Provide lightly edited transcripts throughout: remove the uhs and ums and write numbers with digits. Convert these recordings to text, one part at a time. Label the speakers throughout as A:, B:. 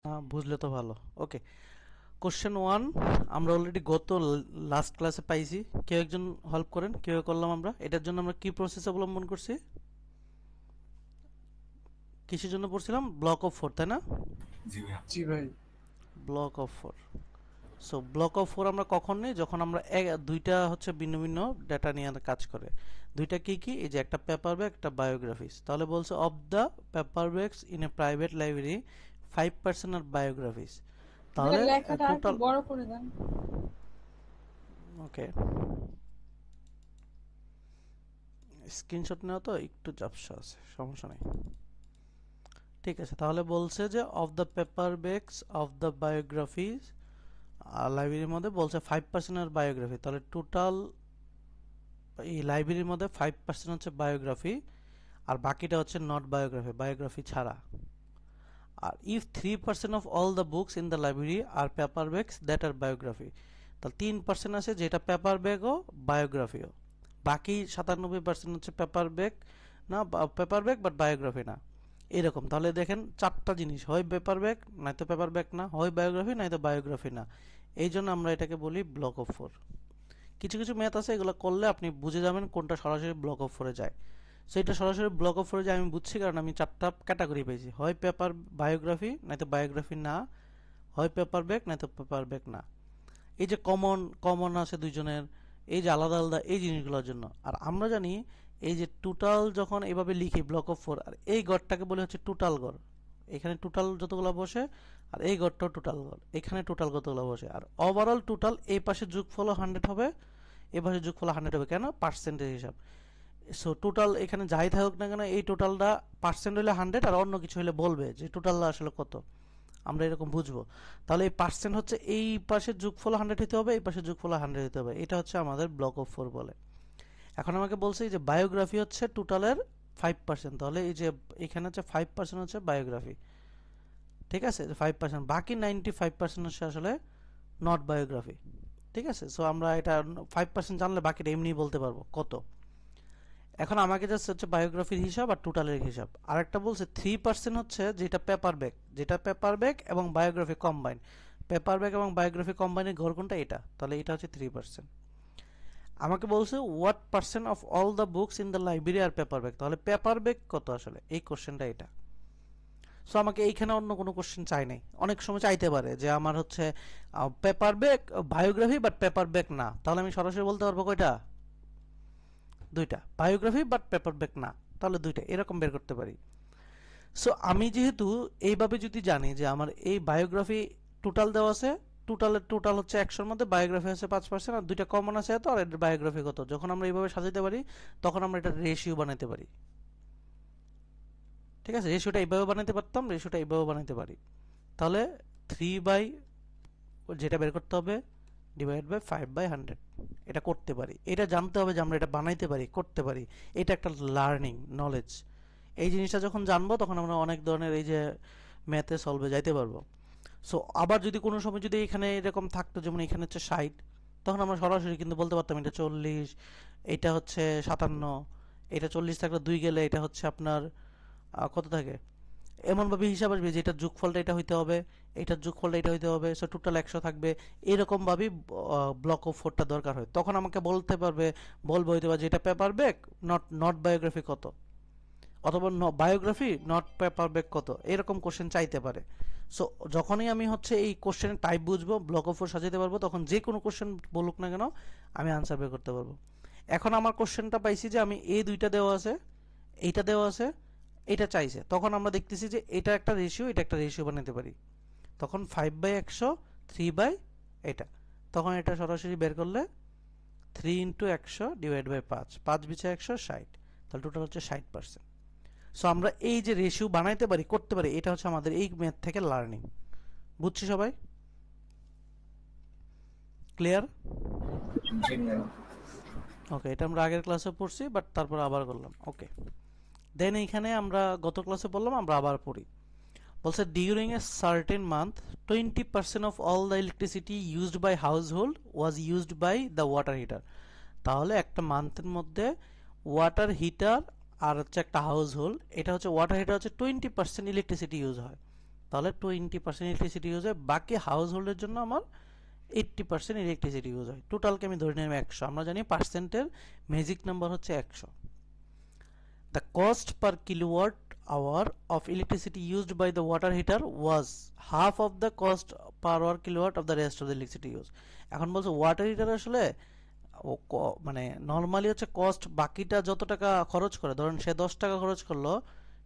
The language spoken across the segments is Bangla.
A: বুঝলে তো ভালো। ওকে, কোশ্চেন ওয়ান আমরা অলরেডি গত লাস্ট ক্লাসে পাইছি। কেউ একজন হেল্প করেন, কেউ করলাম আমরা। এটার জন্য আমরা কি প্রসেস অবলম্বন করছি? কিসের জন্য পড়ছিলাম? ব্লক অফ ফোর, তাই না?
B: জি ভাইয়া।
C: জি ভাই।
A: Block of four. So block of four আমরা কখন নিই? যখন আমরা দুইটা হচ্ছে ভিন্ন ভিন্ন ডেটা নিয়ে কাজ করে। দুইটা কি কি? এই যে একটা পেপার ব্যাগ, একটা বায়োগ্রাফিস। তাহলে বলছে of the paper bags in a private library 5% are biographies.
C: ভাইয়া
A: তাহলে
C: লেখাটা আর একটু
A: টোটাল,
C: বড় করে দেন।
A: ওকে, স্ক্রিনশট নেওয়া তো একটু ঝাপসা আছে, সমস্যা নেই। ঠিক আছে, তাহলে বলছে যে of the paper bags of the biographies, লাইব্রেরির মধ্যে বলছে 5% আর বায়োগ্রাফি। তাহলে টোটাল এই লাইব্রেরির মধ্যে 5% হচ্ছে বায়োগ্রাফি, আর বাকিটা হচ্ছে নট বায়োগ্রাফি, বায়োগ্রাফি ছাড়া। আর if 3% of all the books in the library are paper bags that are biography, তাহলে 3% আছে যেটা পেপার ব্যাগও বায়োগ্রাফিও। বাকি 97% হচ্ছে পেপার ব্যাগ না, পেপার ব্যাগ বাট বায়োগ্রাফি না। এরকম তাহলে দেখেন চারটা জিনিস, হয় পেপার ব্যাগ, নয়তো পেপার ব্যাগ না, হয় বায়োগ্রাফি নয়তো বায়োগ্রাফি না। এই জন্য আমরা এটাকে বলি ব্লক অফ ফোর। কিছু কিছু ম্যাথ আছে, এগুলো করলে আপনি বুঝে যাবেন কোনটা সরাসরি ব্লক অফ ফোরে যায়। সো এটা সরাসরি ব্লক অফ ফোরে যায় আমি বুঝছি, কারণ আমি চারটা ক্যাটাগরি পেয়েছি, হয় পেপার বায়োগ্রাফি নয়তো বায়োগ্রাফি না, হয় পেপার ব্যাগ নয়তো পেপার ব্যাগ না। এই যে কমন কমন আছে দুইজনের, এই যে আলাদা আলাদা এই জিনিসগুলোর জন্য। আর আমরা জানি এই যে টোটাল যখন এভাবে লিখি ব্লক অফ ফোর, আর এই গড়টাকে বলে হচ্ছে টোটাল গড়। এখানে টোটাল যতগুলো বসে, আর এই গড়টাও টোটাল গড়, এখানে টোটাল কতগুলো বসে। আর ওভারঅল টোটাল এই পাশে যোগফলও 100 হবে, এ পাশে যোগফল 100 হবে। কেন? পার্সেন্টেজ হিসাব। সো টোটাল এখানে যাই থাকুক না কেন, এই টোটালটা পার্সেন্ট হলে 100, আর অন্য কিছু হলে বলবে যে টোটালটা আসলে কত, আমরা এরকম বুঝবো। তাহলে এই পার্সেন্ট হচ্ছে এই পাশের যোগফল 100 হতে হবে, এই পাশের যোগফল 100 হতে হবে। এটা হচ্ছে আমাদের ব্লক অফ ফোর বলে। এখন আমাকে বলছে যে বায়োগ্রাফি হচ্ছে টোটালের 5%, তাহলে এই যে এখানে হচ্ছে 5% হচ্ছে বায়োগ্রাফি। ঠিক আছে, 5%, বাকি 95% হচ্ছে আসলে নট বায়োগ্রাফি। ঠিক আছে, সো আমরা এটা 5% জানলে বাকিটা এমনি বলতে পারবো কত। এখন আমাকে জাস্ট হচ্ছে বায়োগ্রাফির হিসাব আর টোটালের হিসাব। আরেকটা বলছে 3% হচ্ছে যেটা পেপার ব্যাগ, যেটা পেপার ব্যাগ এবং বায়োগ্রাফি কম্বাইন। পেপার ব্যাগ এবং বায়োগ্রাফি কম্বাইনের ঘর কোনটা? এটা। তাহলে এটা হচ্ছে 3%। আমাকে বলছে what percent of all the books in the library are paper bag, তাহলে পেপার ব্যাগ কত আসলে, এই কোশ্চেনটা এটা। সো আমাকে এইখানে অন্য কোনো কোশ্চেন চাই নাই। অনেক সময় চাইতে পারে যে আমার হচ্ছে paper bag biography but paper bag না, তাহলে আমি সরাসরি বলতে পারবো কয়টা? দুইটা। বায়োগ্রাফি বাট পেপার ব্যাগ না, তাহলে দুইটা, এরকম বের করতে পারি। সো আমি যেহেতু এইভাবে যদি জানি যে আমার এই বায়োগ্রাফি টোটাল দেওয়া আছে, টোটালের টোটাল হচ্ছে 100-র মধ্যে বায়োগ্রাফি আছে 5%, আর দুইটা কমন আছে এত, আর এর বায়োগ্রাফি কত, যখন আমরা এইভাবে সাজাতে পারি তখন আমরা এটা রেশিও বানাতে পারি। ঠিক আছে, রেশিওটা এইভাবে বানাতে পারতাম, রেশিওটা এইভাবে বানাতে পারি। তাহলে 3 বাই, যেটা বের করতে হবে, ডিভাইড বাই 5/100, এটা করতে পারি। এটা জানতে হবে যে আমরা এটা বানাইতে পারি, করতে পারি। এটা একটা লার্নিং নলেজ। এই জিনিসটা যখন জানবো তখন আমরা অনেক ধরনের এই যে ম্যাথে সলভে যাইতে পারবো। সো আবার যদি কোনো সময় যদি এখানে এরকম থাকতো, যেমন এখানে হচ্ছে 60, তখন আমরা সরাসরি কিন্তু বলতে পারতাম এটা 40, এটা হচ্ছে 57, এটা 40 থাকলে 2 গেলে এটা হচ্ছে আপনার কত থাকে, এমনভাবে হিসাব আসবে যে এটার যোগফলটা এটা হইতে হবে, এটার যোগফলটা এটা হইতে হবে, সো টোটাল 100 থাকবে। এরকমভাবেই ব্লক অফ ফোরটা দরকার হয়। তখন আমাকে বলতে পারবে, বলবো হইতে পারে যে এটা paper bag not not biography কত, অথবা বায়োগ্রাফি নট পেপার ব্যাগ কত, এরকম কোশ্চেন চাইতে পারে। সো যখনই আমি হচ্ছে এই কোশ্চেনের টাইপ বুঝবো, ব্লক অফ ফোর সাজাতে পারবো, তখন যে কোনো কোশ্চেন বলুক না কেন আমি আনসার বের করতে পারবো। এখন আমার কোশ্চেনটা পাইছি যে আমি এই দুইটা দেওয়া আছে, এইটা দেওয়া আছে, এটা চাইছে, তখন আমরা দেখতেছি যে এটা একটা রেশিও, এটা একটা রেশিও বানাতে পারি। তখন 5/100, 3 বাই এটা, তখন এটা সরাসরি বের করলে 3 × 100 ডিভাইড বাই 5, 5×100 60, তাহলে টোটাল হচ্ছে 60%। সো আমরা এই যে রেশিও বানাইতে পারি, করতে পারি, এটা হচ্ছে আমাদের এই ম্যাথ থেকে লার্নিং। বুঝছি সবাই? ক্লিয়ার?
B: জি ভাইয়া।
A: ওকে, এটা আমরা আগের ক্লাসে পড়ছি, বাট তারপর আবার করলাম। ওকে, দেন এইখানে আমরা গত ক্লাসে বললাম, আমরা আবার পড়ি। বলছে during a certain month 20% of all the electricity used by household was used by the water heater. তাহলে একটা মান্থের মধ্যে ওয়াটার হিটার আর হচ্ছে একটা হাউস হোল্ড, এটা হচ্ছে ওয়াটার হিটার হচ্ছে 20% ইলেকট্রিসিটি ইউজ হয়, তাহলে 20% ইলেকট্রিসিটি ইউজ হয়, বাকি হাউস হোল্ডের জন্য আমার 80% ইলেকট্রিসিটি ইউজ হয়। টোটালকে আমি ধরে নিলাম 100। আমরা জানি পার্সেন্টের ম্যাজিক নাম্বার হচ্ছে 100। The cost per kilowatt hour of electricity used by the water heater was half of the cost per hour kilowatt of the rest of the electricity used. এখন বলছে ওয়াটার হিটার আসলে মানে নর্মালি হচ্ছে কস্ট বাকিটা যত টাকা খরচ করে, ধরেন সে 10 টাকা খরচ করলো,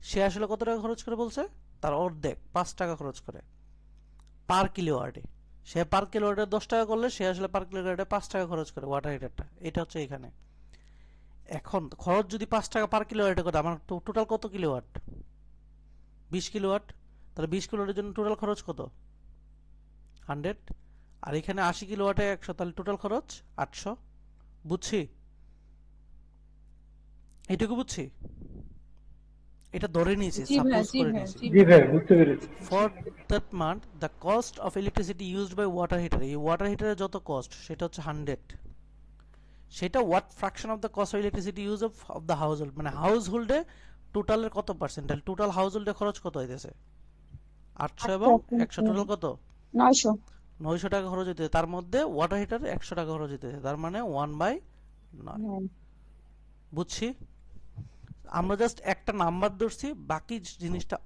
A: সে আসলে কত টাকা খরচ করে বলছে, তার অর্ধেক 5 টাকা খরচ করে পার কিলোওয়াটে। সে পার কিলোওয়াটে 10 টাকা করলে সে আসলে পার কিলোওয়াটে 5 টাকা খরচ করে ওয়াটার হিটারটা। এটা হচ্ছে এখানে। এখন খরচ যদি 5 টাকা পার কিলোওয়াটে করে, আমার টোটাল কত কিলোওয়াট? 20 কিলোওয়াট। তাহলে 20 কিলোওয়াটের জন্য টোটাল খরচ কত? 100। আর এখানে 80 কিলোওয়াটে 100, তাহলে টোটাল খরচ 800। বুঝছি? এটুকু বুঝছি? এটা ধরে নিয়েছি,
C: জি ভাইয়া,
A: সাপোজ
C: জি
A: করে
C: ভাইয়া,
A: নিয়েছি।
C: জি
D: জি
C: ভাইয়া।
D: ভাই বুঝতে পেরেছি।
A: For that month the cost of electricity used by water heater, এই ওয়াটার হিটারের যত কস্ট সেটা হচ্ছে 100। সেটা what fraction of the cost of electricity use of the household, মানে হাউস হোল্ডে টোটালের কত পার্সেন্ট, টোটাল হাউস হোল্ডে খরচ কত হইতেছে? 800 এবং 100, টোটাল কত?
C: 900।
A: 900 টাকা খরচ হইতেছে। তার মধ্যে ওয়াটার হিটার 100 টাকা খরচ হইতেছে, তার মানে 1/9। বুঝছি? আমরা জাস্ট একটা নাম্বার ধরছি, বাকি জিনিসটা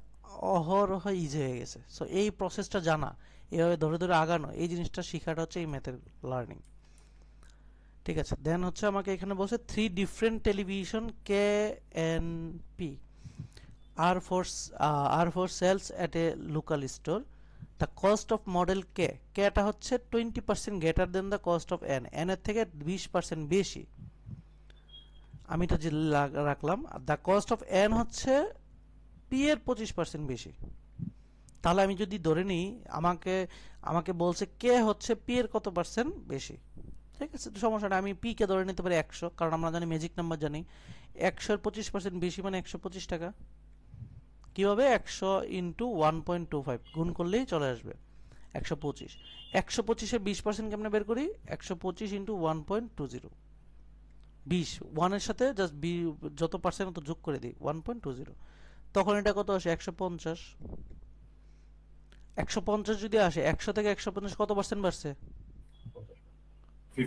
A: অহরহ ইজি হয়ে গেছে। সো এই প্রসেসটা জানা, এভাবে ধরে ধরে আগানো, এই জিনিসটা শেখাটা হচ্ছে এই ম্যাথের লার্নিং। ঠিক আছে, দেন হচ্ছে আমাকে এখানে বলছে 3 different television K N P are for sales at a local store. The cost of model K, কেটা হচ্ছে 20% greater than the cost of N, N এর থেকে 20% বেশি। আমি এটা যে রাখলাম। দ্য কস্ট অফ এন হচ্ছে পি এর 25% বেশি। তাহলে আমি যদি ধরে নিই, আমাকে বলছে কে হচ্ছে পি এর কত পার্সেন্ট বেশি। ঠিক আছে, তো সমস্যা নেই, আমি পি কে ধরে নিতে পারি 100, কারণ আমরা জানি ম্যাজিক নাম্বার জানি। 100 এর 25% বেশি মানে 125 টাকা। কিভাবে? 100 ইন্টু 1.25 গুণ করলেই চলে আসবে 125। 125 এর 20% কেমনে বের করি? 125 ইন্টু 1.20, 20 ওয়ানের সাথে জাস্ট যত পার্সেন্ট তত যোগ করে দিই 1.20, তখন এটা কত আসে? 150। 150 যদি আসে, 100 থেকে 150 কত পার্সেন্ট বাড়ছে?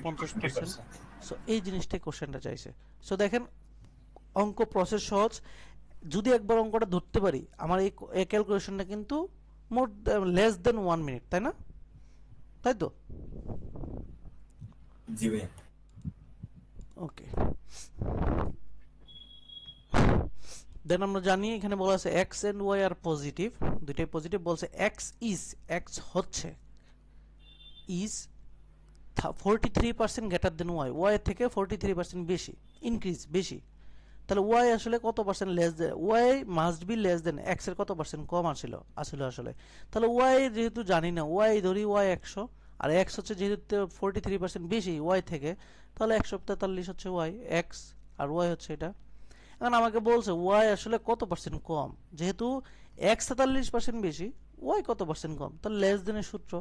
A: 50%। সো এই জিনিসটাই কোশ্চেনটা চাইছে। সো দেখেন, অঙ্ক প্রসেস সহজ, যদি একবার অঙ্কটা ধরতে পারি, আমার এই ক্যালকুলেশনটা কিন্তু মোর লেস দেন 1 মিনিট, তাই না? তাই তো?
B: জি ভাইয়া।
A: ওকে, দেন আমরা জানি এখানে বলা আছে x এন্ড y আর পজিটিভ, দুইটাই পজিটিভ। বলছে x হচ্ছে is 43% greater than y, y এর থেকে 43% বেশি, ইনক্রিজ বেশি। তাহলে y আসলে কত percent less than? y must be less than x এর কত পার্সেন্ট কম আসলে আসলে। তাহলে y যেহেতু জানি না, y ধরি y 100, আর x হচ্ছে যেহেতু 43% বেশি y থেকে, তাহলে 143 হচ্ছে y x, আর y হচ্ছে এটা। এখন আমাকে বলছে y আসলে কত পার্সেন্ট কম, যেহেতু x 43% বেশি, y কত পার্সেন্ট কম, তাহলে লেস দেনের সূত্র।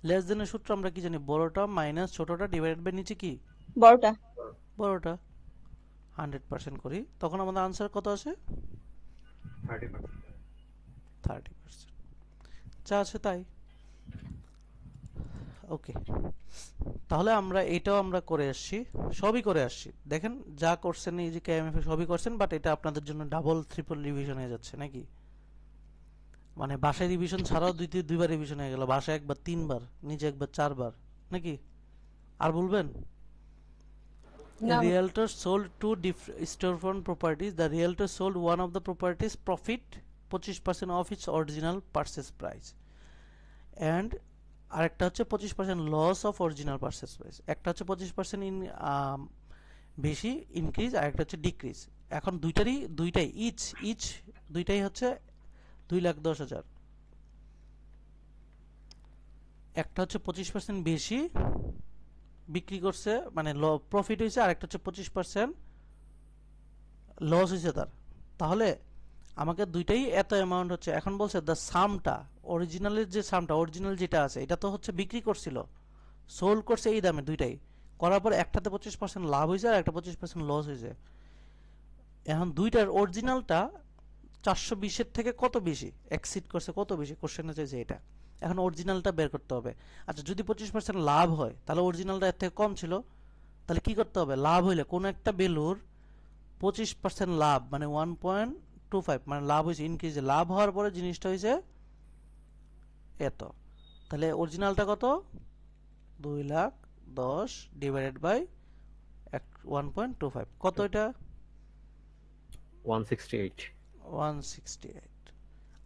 A: লেস দেনের সূত্র আমরা কি জানি? বড়টা মাইনাস ছোটটা ডিভাইডেড বাই নিচে কি? বড়টা। 100% করি, তখন আমাদের আনসার কত আসে? 30%। যা আছে তাই। ওকে, তাহলে আমরা এটাও আমরা করে আসছি, সবই করে আসছি। দেখেন যা করছেন এই যে কেএমএফ সবই করছেন, বাট এটা আপনাদের জন্য ডাবল ট্রিপল রিভিশন হয়ে যাচ্ছে নাকি? মানে বাসায় রিভিশন ছাড়াও দুইবার রিভিশন হয়ে গেল, বাসায় একবার 3 বার, নিচে একবার 4 বার নাকি? আর বলবেন? Realtor sold two storefront properties. The realtor sold one of the properties profit 25% of its original purchase price, and আরেকটা হচ্ছে 25% loss of original purchase price. একটা হচ্ছে 25% বেশি ইনক্রিজ, আর একটা হচ্ছে ডিক্রিজ। এখন দুইটাই দুইটাই হচ্ছে 2,10,000। একটা হচ্ছে 25% বেশি বিক্রি করছে, মানে প্রফিট হয়েছে, আর একটা হচ্ছে 25% লস হয়েছে তার। তাহলে আমাকে দুইটাই এত অ্যামাউন্ট হচ্ছে। এখন বলছে দ্য সামটা, অরিজিনালের যে সামটা, অরিজিনাল যেটা আছে এটা তো হচ্ছে বিক্রি করছিল, সোল্ড করছে এই দামে, দুইটাই করার পর একটাতে 25% লাভ হয়েছে আর একটা 25% লস হয়েছে। এখন দুইটার অরিজিনালটা 420 এর থেকে কত বেশি এক্সিড করছে, কত বেশি কোশ্চেনে চাইছে এটা। এখন অরিজিনালটা বের করতে হবে। আচ্ছা যদি 25% লাভ হয় তাহলে অরিজিনালটা এর থেকে কম ছিল, তাহলে কি করতে হবে? লাভ হইলে কোন একটা ভ্যালুর 25% লাভ মানে 1.25 মানে লাভ হয়েছে ইনক্রিজ, লাভ হওয়ার পরে জিনিসটা হয়েছে এত, তাহলে অরিজিনালটা কত? 2,10,000 ডিভাইডেড বাই 1.25 কত? এটা
C: 168।
A: 168।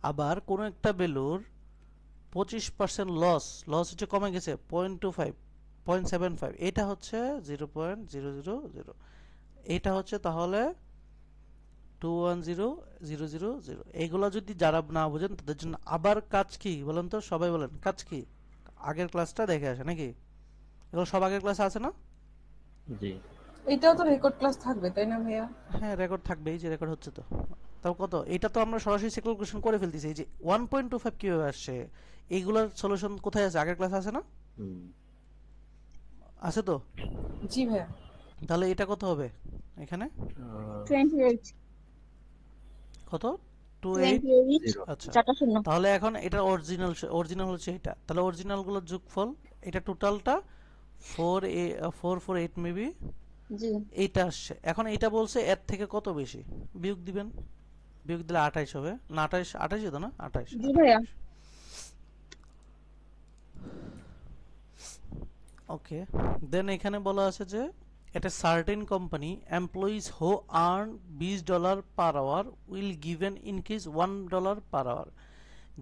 A: আবার কোন একটা ভ্যালুর 25% লস, লস হচ্ছে কমে গেছে 0.25 0.75, এটা হচ্ছে 0.000, এটা হচ্ছে তাহলে 210,000। এইগুলো যদি যারা না বুঝেন তাদের জন্য আবার কাজ কি বলেন তো, সবাই বলেন কাজ কি? আগের ক্লাসটা দেখে আসে নাকি? এগুলো সব আগের ক্লাসে আছে না?
C: জি
D: এটাও তো রেকর্ড ক্লাস থাকবে তাই না ভাইয়া?
A: হ্যাঁ রেকর্ড থাকবে, এই যে রেকর্ড হচ্ছে তো। তাও কত? এটা তো আমরা সরাসরি ক্যালকুলেশন করে ফেলতেছি। এই যে 1.25 কিভাবে আসছে, এইগুলোর সলিউশন কোথায় আছে? আগের ক্লাসে আছে না?
C: হুম
A: আছে তো।
D: জি ভাইয়া।
A: তাহলে এটা কত হবে এখানে?
E: 28
A: কত? 28।
E: 28
A: আচ্ছা
E: চারটা শূন্য।
A: তাহলে এখন এটা অরিজিনাল, অরিজিনাল হচ্ছে এটা, তাহলে অরিজিনালগুলোর যোগফল এটা টোটালটা 448 মেবি
E: জি
A: এইটা আসছে। এখন এটা বলছে এর থেকে কত বেশি, বিয়োগ দিবেন। বিয়োগ দিলে 28 হবে না? 28 হতো না? 28।
E: জি ভাইয়া।
A: ওকে, দেন এখানে বলা আছে যে at a certain company employees who earn $20 per hour will given increase $1 per hour।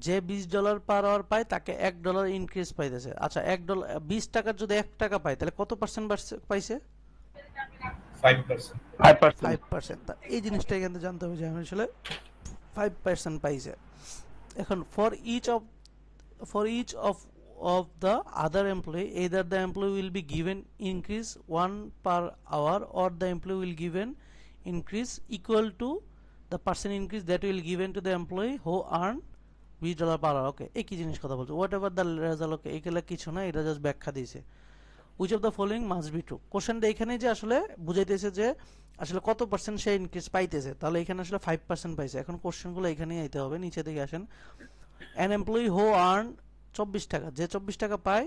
A: যে $20 per hour পায় তাকে $1 ইনক্রিজ পাইতেছে। আচ্ছা $1, 20 টাকার যদি 1 টাকা পায় তাহলে কত পার্সেন্ট পাইছে?
B: 5%.
A: 5%। তা এই জিনিসটা এখানে জানতে হবে যে আমি আসলে 5% পাইছে। এখন for each of the other employee, either the employee will be given increase 1 per hour or the employee will given increase equal to the percent increase that will given to the employee who earn $20 per hour। ওকে, একই জিনিস কথা বলছে, হোয়াট এভার দ্য রেজাল্ট। ওকে, এগুলা কিছু না, এটা জাস্ট ব্যাখ্যা দিয়েছে। which of the following must be true। কোশ্চেনটা এখানে যে আসলে বুঝাইতেছে যে আসলে কত পার্সেন্ট সে ইনক্রিজ পাইতেছে, তাহলে এখানে আসলে 5% পাইছে। এখন কোশ্চেনগুলো এখানেই আইতে হবে, নিচে দিকে আসেন। an employee who earn 24 টাকা, যে 24 টাকা পায়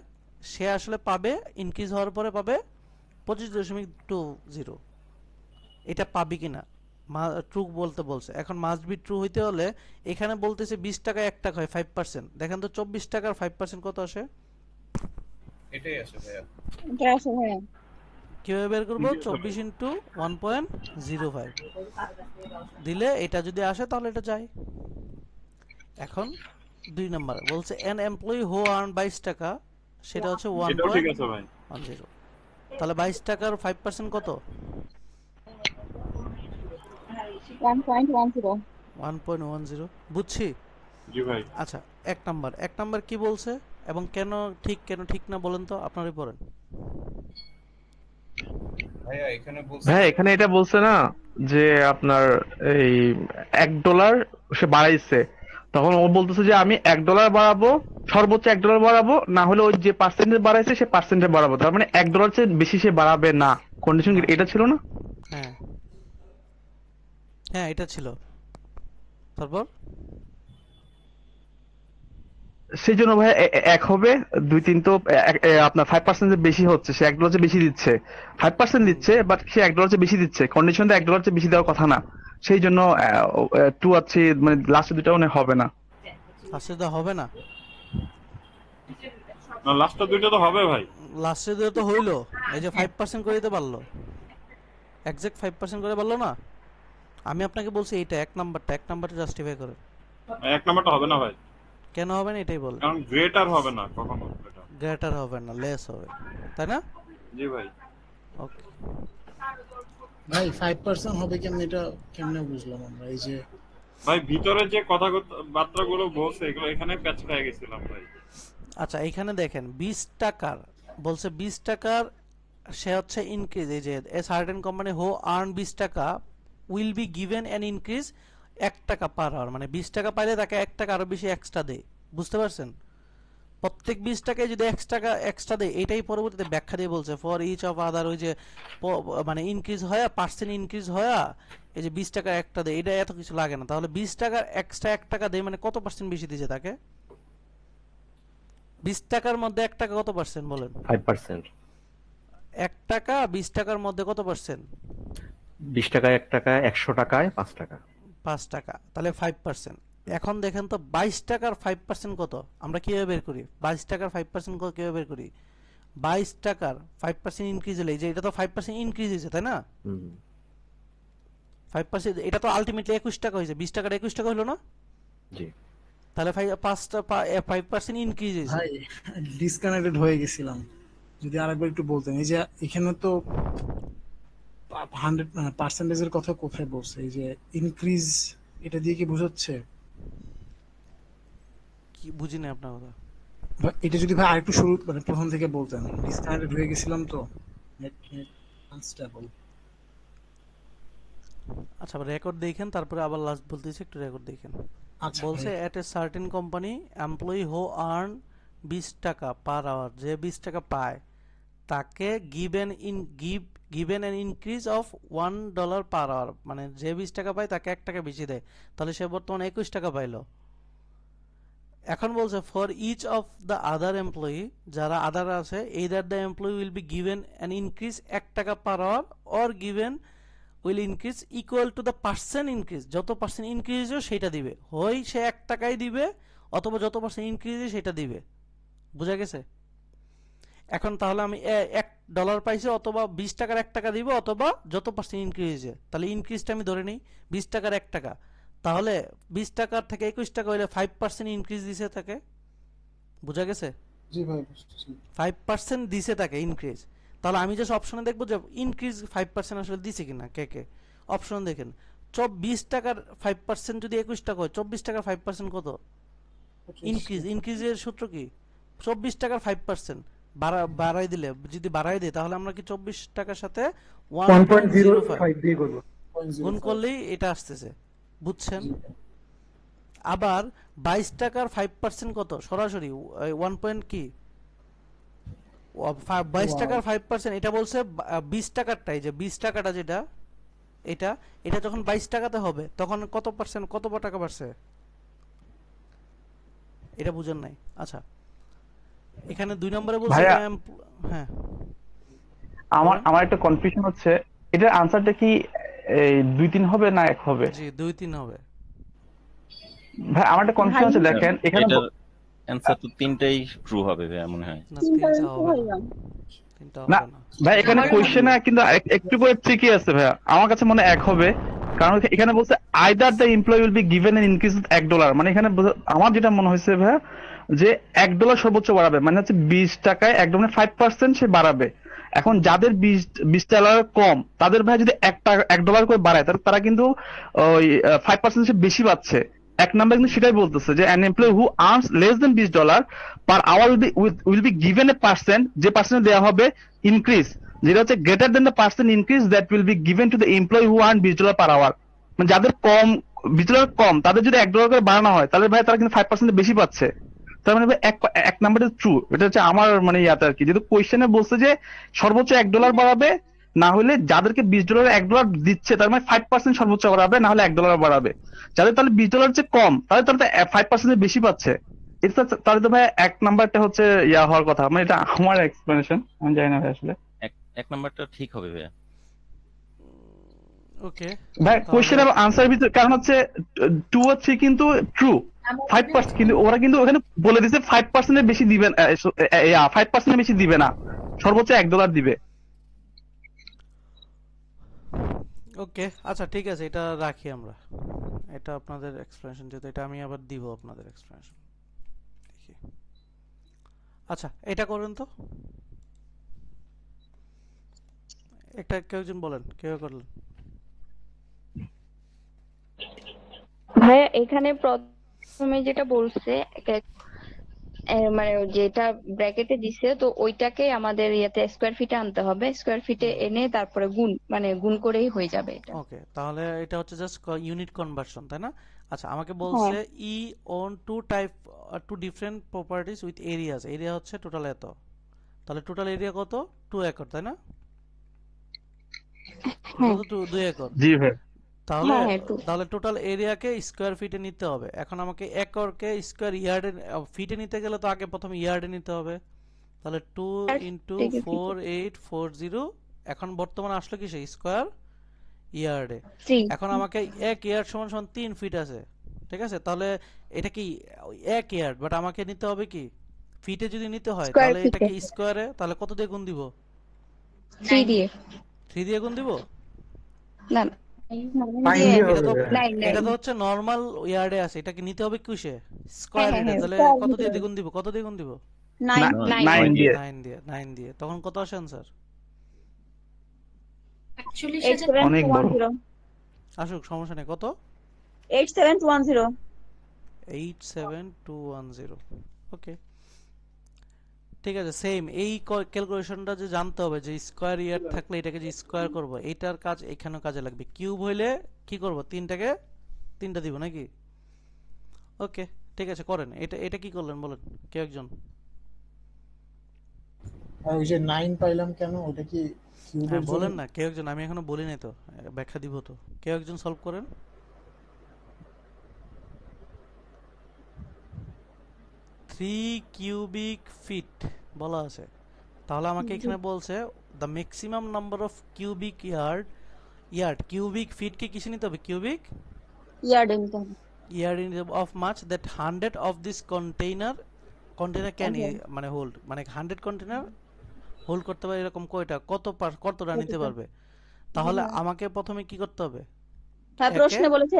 A: সে আসলে পাবে ইনক্রিজ হওয়ার পরে পাবে 25.20। এটা পাবি কিনা ট্রু বলতে বলছে। এখন মাস্ট বি ট্রু হইতে হলে এখানে বলতেছে 20 টাকা 1 টাকা হয় 5%, দেখেন তো 24 টাকার 5% কত আসে?
B: এটাই আছে ভাইয়া।
E: এটা আছে ভাইয়া।
A: কিভাবে বের করবো? 24 ইন্টু 1.05 দিলে এটা যদি আসে তাহলে এটা যায়। এখন 2 নম্বর বলছে an employee who earn 22 টাকা, সেটা হচ্ছে
F: এটাও ঠিক আছে ভাই।
A: 1.10। তাহলে 22 টাকার 5% কত?
E: 1.10
A: 1.10। বুঝছি।
F: জি ভাই।
A: আচ্ছা এক নাম্বার কি বলছে এবং কেন ঠিক না বলেন তো, আপনারই পড়েন।
B: ভাইয়া এখানে বলছে
G: হ্যাঁ এখানে এটা বলছে না যে আপনার এই $1 সে বাড়াইছে, তখন ও বলতেছে যে আমি $1 বাড়াবো, সর্বোচ্চ $1 বাড়াবো, না হলে ওই যে পার্সেন্টেজ বাড়াইছে সে পার্সেন্টেজ বাড়াবো, তার মানে $1 চেয়ে বেশি সে বাড়াবে না। কন্ডিশন
A: না।
G: এটা ছিল না?
A: হ্যাঁ হ্যাঁ এটা ছিল। তারপর
G: সেই জন্য ভাই এক হবে 2-3 তো আপনার 5% বেশি হচ্ছে, সে $1 চেয়ে বেশি দিচ্ছে, 5% দিচ্ছে বাট সে $1 চেয়ে বেশি দিচ্ছে, কন্ডিশন তো $1 চেয়ে বেশি দেওয়ার কথা না। সেই জন্য 2 আছে, মানে লাস্টের দুটো মানে হবে না।
A: লাস্টে হবে না,
F: না লাস্টটা দুইটা তো হবে ভাই।
A: লাস্টে দিয়ে তো হইলো, এই যে 5% করে দিতে পারলো, এক্সাক্ট 5% করে পারলো না। আমি আপনাকে বলছি এইটা এক নাম্বারটা জাস্টিফাই করেন।
F: এক নাম্বারটা হবে না ভাই,
A: কেন হবে না এটাই বলেন।
F: কারণ গ্রেটার হবে না কখনো এটা।
A: গ্রেটার হবে না, লেস হবে, তাই না?
F: জি ভাই।
A: ওকে
H: ভাই 5% হবে কেমনে, এটা কেমনে বুঝলাম আমরা? এই যে
F: ভাই ভিতরে যে বার্তাগুলো বলছে এগুলো এখানে প্যাচ খেয়ে গেছিলাম ভাই।
A: আচ্ছা এখানে দেখেন 20 টাকার বলছে, 20 টাকার সে হচ্ছে ইনক্রিজ, এই যে এ সার্টেন কোম্পানি হো আর্ন 20 টাকা will be given an increase 1 টাকা পার আওয়ার, মানে 20 টাকা পাইলে তাকে 1 টাকা আরো বেশি এক্সট্রা দেয়। বুঝতে পারছেন? প্রত্যেক 20 টাকায় যদি টাকা এক্সট্রা দেয়, এটাই পরবর্তীতে ব্যাখ্যা দিয়ে বলছে ফর ইচ অফ আদার, ওই যে মানে ইনক্রিজ হয়া পার্সেন্ট ইনক্রিজ হয়া এই যে 20 টাকা একটা দেয়, এটা এত কিছু লাগে না। তাহলে 20 টাকার এক্সট্রা 1 টাকা দেয় মানে কত পার্সেন্ট বেশি দিয়েছে তাকে? 20 টাকার মধ্যে 1 টাকা কত পার্সেন্ট বলেন?
C: 5%।
A: 1 টাকা 20 টাকার মধ্যে কত পার্সেন্ট?
C: 20 টাকায় 1 টাকা, 100 টাকায় 5 টাকা।
A: 5 টাকা, তাহলে 5%। এখন দেখেন তো 22 টাকার 5% কত? আমরা কিভাবে বের করি 22 টাকার 5% কত, কিভাবে বের করি? 22 টাকার 5% ইনক্রিজ হলে, এই যে এটা তো 5% ইনক্রিজ হয়েছে তাই না? 5% এটা তো আলটিমেটলি 21 টাকা হয়েছে, 20 টাকার 21 টাকা হলো না?
C: জি।
A: তাহলে 5% ইনক্রিজ হয়েছে।
H: ভাই ডিসকানেক্টেড হয়ে গেছিলাম, যদি আরেকবার একটু বলতেন। এই যে এখানে তো 100% কথা কোথায় বলছে? এই যে ইনক্রিজ, এটা দিয়ে কি বোঝাচ্ছে?
A: কি বুঝিনি আপনার কথা।
H: এটা যদি ভাই আরেকটু শুরু মানে প্রথম থেকে বলতেন, ডিসকানেক্টেড হয়ে গেছিলাম তো, নেট আনস্টেবল।
A: আচ্ছা, রেকর্ড দেখেন, তারপরে আবার লাস্ট বলতেছি, একটু রেকর্ড দেখেন।
H: আচ্ছা
A: বলছে at a certain company employee who earn 20 টাকা পার আওয়ার, যে 20 টাকা পায় তাকে given an increase of $1 per hour, মানে যে 20 টাকা পায় তাকে 1 টাকা বেশি দেয়, তাহলে সে বর্তমানে 21 টাকা পাইলো। এখন বলছে for each of the other employee, যারা আদার আছে, either the employee will be given an increase 1 টাকা per hour or given will increase equal to the percent increase, যত পার্সেন্ট ইনক্রিজ সেটা দিবে, হয় সে 1 টাকাই দিবে অথবা যত পার্সেন্ট ইনক্রিজ সেটা দিবে। বুঝা গেছে? এখন তাহলে আমি $1 পাইছি, অথবা 20 টাকার 1 টাকা দিব, অথবা যত পার্সেন্ট ইনক্রিজ হয়েছে, তাহলে ইনক্রিজটা আমি ধরে নিই 20 টাকার 1 টাকা, তাহলে 20 টাকার থেকে 21 টাকা হইলে 5% ইনক্রিজ দিছে তাকে। বুঝা গেছে?
H: জি ভাই বুঝছি।
A: 5% দিছে তাকে ইনক্রিজ। তাহলে আমি জাস্ট অপশনে দেখবো যে ইনক্রিজ 5% আসলে দিছে কিনা, কে অপশন দেখেন। 20 টাকার 5% যদি 21 টাকা হয়, 24 টাকার 5% কত? ইনক্রিজের সূত্র কি? 24 টাকার 5% বাড়াই দিলে, যদি বাড়াই দেয় তাহলে আমরা কি 24 টাকার সাথে 1.05
I: দিয়ে করব,
A: গুণ করলেই এটা আসতেছে। বুঝছেন? আবার 22 টাকার 5% কত? সরাসরি 1 পয়েন্ট কি 22 টাকার 5%, এটা বলছে 20 টাকারটাই, যে 20 টাকাটা যেটা এটা যখন 22 টাকাতে হবে তখন কত পার্সেন্ট, কত টাকা বাড়ছে, এটা বুঝেন নাই? আচ্ছা, এখানে 2 নম্বরে বলছে
G: ভাইয়া,
A: হ্যাঁ
G: আমার একটা কনফিউশন হচ্ছে, এটার আনসারটা কি এই 2-3 হবে না 1 হবে?
A: জি 2-3 হবে
G: ভাই আমার একটা কনফিউশন আছে, দেখেন এখানে
J: এটার অ্যানসার তো তিনটাই ট্রু হবে ভাই মনে হয়।
A: না,
E: তিনটা
A: 3টা হবে না, 3টা হবে
G: না
A: না।
G: ভাই, এখানে কোশ্চেনে কিন্তু একটু করে ট্রিকি আছে ভাইয়া, আমার কাছে মনে হয় 1 হবে, কারণ এখানে বলছে either the employee will be given N increase $1, মানে এখানে আমার যেটা মনে হয়েছে ভাইয়া যে $1 সর্বোচ্চ বাড়াবে, মানে হচ্ছে 20 টাকায় $1 5% সে বাড়াবে। এখন যাদের 20 ডলার কম, তাদের ভাই যদি $1 করে বাড়ায়, তাহলে তারা কিন্তু ওই 5% সে বেশি পাচ্ছে। 1 নাম্বার কিন্তু সেটাই বলতেছে যে an employee who earns less than $20 per hour will be given a percent, যে পার্সেন্ট দেওয়া হবে ইনক্রিজ, যেটা হচ্ছে greater than the percent increase that will be given to the employee who earn $20 per hour. মানে যাদের $20 কম, তাদের যদি $1 করে বাড়ানো হয়, তাহলে ভাই তারা কিন্তু 5% বেশি পাচ্ছে। তার মানে ভাই এক নাম্বারে ট্রু, এটা হচ্ছে আমার মানে ইয়াতে আর কি, যেহেতু কোয়েশ্চেনে বলছে যে সর্বোচ্চ $1 বাড়াবে, না হলে যাদেরকে $20 $1 দিচ্ছে তার মানে 5% সর্বোচ্চ বাড়াবে, না হলে $1 বাড়াবে। যাদের তাহলে $20 চেয়ে কম, তাহলে তারা 5% বেশি পাচ্ছে। এটা তাহলে তো ভাই 1 নাম্বারটা হচ্ছে ইয়া হওয়ার কথা, মানে এটা আমার এক্সপ্লেনেশন, আমি জানি না ভাই আসলে।
J: এক নাম্বারটা ঠিক হবে ভাইয়া।
A: ওকে
G: ভাই কোশ্চেন এবং আনসার ভিতরে, কারণ হচ্ছে 2 ও 3 কিন্তু ট্রু, 5% কিন্তু ওরা কিন্তু ওখানে বলে দিছে 5% এর বেশি দিবেন, 5% এর বেশি দিবে না, সর্বোচ্চ $1 দিবে।
A: ওকে আচ্ছা ঠিক আছে, এটা রাখি আমরা, এটা আপনাদের এক্সপ্লেনেশন, যেহেতু এটা আমি আবার দিব আপনাদের এক্সপ্লেনেশন। দেখি, আচ্ছা এটা করেন তো, একটা কেউ একজন বলেন কিভাবে করলেন।
E: ভাইয়া এখানে প্রথমে যেটা বলছে মানে যেটা ব্র্যাকেটে দিছে, তো ওইটাকে আমাদের ইয়াতে স্কয়ার ফিটে আনতে হবে, স্কয়ার ফিটে এনে তারপরে গুণ করেই হয়ে যাবে এটা।
A: ওকে, তাহলে এটা হচ্ছে জাস্ট ইউনিট কনভার্সন, তাই না? আচ্ছা আমাকে বলছে he own two different properties with areas, area হচ্ছে টোটাল এত, তাহলে টোটাল এরিয়া কত 2 একর তাই না?
E: হ্যাঁ
A: টোটাল 2 একর।
G: জি ভাই।
A: তাহলে
E: হ্যাঁ হ্যাঁ টু
A: তাহলে টোটাল এরিয়াকে স্কয়ার ফিটে নিতে হবে। এখন আমাকে একরকে স্কয়ার ইয়ার্ডে ফিটে নিতে গেলে তো আগে প্রথম ইয়ার্ডে নিতে হবে। তাহলে 2 ইন্টু
E: থেকে ফিটে
A: 4840, এখন বর্তমানে আসলো কিসে স্কয়ার ইয়ার্ডে।
E: 3
A: এখন আমাকে 1 ইয়ার্ড সমান সমান 3 ফিট আছে, ঠিক আছে? তাহলে এটা কি 1 ইয়ার্ড, বাট আমাকে নিতে হবে কি ফিটে। যদি নিতে হয়
E: স্কয়ার
A: তাহলে এটা
E: ফিটে
A: কি স্কয়ারে, তাহলে কত দিয়ে গুণ দিব?
E: 3 দিয়ে
A: 3 দিয়ে গুণ দিব।
E: না
G: ফাইন
E: দিয়ে
G: দিয়ে
A: এটা তো
G: হবে।
E: 9
A: এটা
E: 9
A: তো হচ্ছে নরমাল ইয়ার্ডে আছে, এটাকে নিতে হবে কিসে
E: হ্যাঁ
A: স্কয়ার
E: হ্যাঁ
A: ইয়ার্ডে।
E: হ্যাঁ
A: তাহলে
E: স্কয়ার
A: কত দিয়ে
E: ফিটে
A: দ্বিগুণ দিব, কত দিয়ে গুণ দিব?
E: 9 9
G: 9 দিয়ে।
A: 9 দিয়ে তখন কত আসে आंसर?
I: 41,000।
G: অনেক বড়।
E: 8710
A: আসুক সমস্যা নেই। কত?
E: 8710
A: 87210। ওকে ঠিক আছে। সেম এই ক্যালকুলেশনটা যে জানতে হবে যে স্কয়ার ইয়ার্ড থাকলে এটাকে যে স্কয়ার করব, এইটার কাজ এখানেও কাজে লাগবে। কিউব হইলে কি করব, তিনটা দিব নাকি? ওকে ঠিক আছে করেন। এটা কি করলেন বলেন কেউ একজন?
H: আর ওই যে 9 পাইলাম কেন, ওটা কি কিউবের
A: হ্যাঁ
H: জন্য?
A: বলেন না কেউ একজন, আমি এখনো বলি নাই তো, ব্যাখ্যা দিব তো। কেউ একজন সলভ করেন। 3 কিউবিক ফিট বলা আছে, তাহলে আমাকে এখানে বলছে the maximum number of cubic cubic feet কে কিসে নিতে হবে? Cubic
E: yard income
A: yard of mulch that 100 of this container can মানে হোল্ড, মানে 100 কন্টেইনার হোল্ড করতে পারে এরকম কতটা নিতে পারবে। তাহলে আমাকে প্রথমে কি করতে হবে?
E: হ্যাঁ প্রশ্নে বলেছে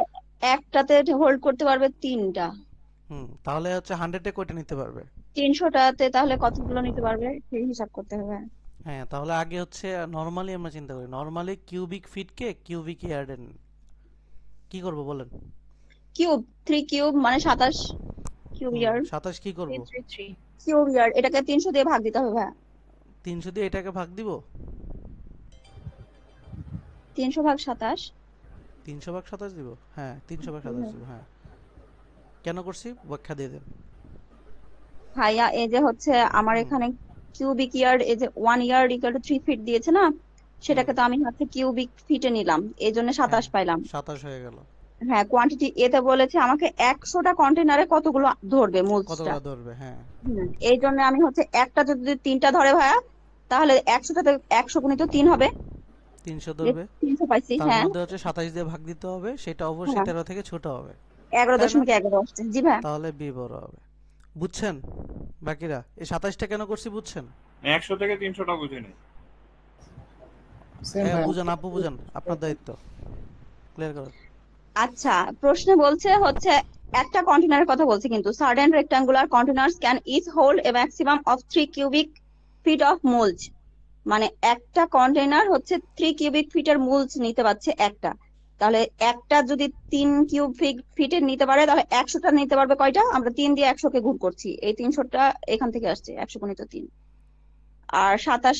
E: একটাতে হোল্ড করতে পারবে 3টা,
A: তাহলে হচ্ছে 100 এ কয়টা নিতে পারবে?
E: 300টাতে তাহলে কতগুলো নিতে পারবে সেই হিসাব করতে হবে।
A: হ্যাঁ তাহলে আগে হচ্ছে নরমালি আমরা চিন্তা করি, নরমালি কিউবিক ফিট কে কিউবিক ইয়ার্ডে কি করব বলেন?
E: কিউব 3 কিউব মানে 27 কিউব ইয়ার্ড।
A: 27 কি করব?
I: 333।
E: কিউব ইয়ার্ড এটাকে 300 দিয়ে ভাগ দিতে হবে ভাই।
A: 300 দিয়ে এটাকে ভাগ দিব।
E: 300 ভাগ 27।
A: 300 ভাগ 27 দিব। হ্যাঁ 300 ভাগ 27 দিব। হ্যাঁ কেন করছি ব্যাখ্যা দিয়ে দেন
E: ভাইয়া এই যে হচ্ছে আমার এখানে কিউবিক ইয়ার্ড, এই যে 1 ইয়ার্ড ইকুয়াল টু 3 ফিট দিয়েছে না, সেটাকে তো আমি হচ্ছে কিউবিক ফিটে নিলাম, এই জন্য 27 পাইলাম।
A: 27 হয়ে গেল।
E: হ্যাঁ কোয়ান্টিটি এতে বলেছে আমাকে 100টা কন্টেনারে কতগুলো ধরবে মুলসটা,
A: কতটা ধরবে। হ্যাঁ
E: এই জন্য আমি হচ্ছে একটা যদি 3টা ধরে ভাইয়া তাহলে 100টাতে 100 গুণিত 3 হবে,
A: 300 ধরবে।
E: 300 পাইছি।
A: তার
E: হ্যাঁ
A: মধ্যে হচ্ছে 27 দিয়ে ভাগ দিতে হবে, সেটা অবশ্যই 13 থেকে ছোট হবে।
E: 11.11 আসছে। জি ভাই
A: তাহলে বি বড় হবে। বুঝছেন বাকিরা? এই 27টা কেন করছি বুঝছেন?
F: 100 থেকে 300টা বুঝে নেই।
H: সেম ভাই।
A: বুঝান আপু বুঝান, আপনার দায়িত্ব ক্লিয়ার করুন।
E: আচ্ছা প্রশ্নে বলছে হচ্ছে একটা কন্টেনারের কথা বলছে, কিন্তু certain rectangular containers can each hold a maximum of 3 cubic feet of mulch, মানে একটা কন্টেনার হচ্ছে 3 কিউবিক ফিটের মুলচ নিতে পারছে একটা। তাহলে একটা যদি 3 কিউব ফিটের নিতে পারে তাহলে 100টা নিতে পারবে কয়টা? আমরা 3 দিয়ে 100কে গুণ করছি, এই 300টা এখান থেকে আসছে, 100 গুণিত 3। আর 27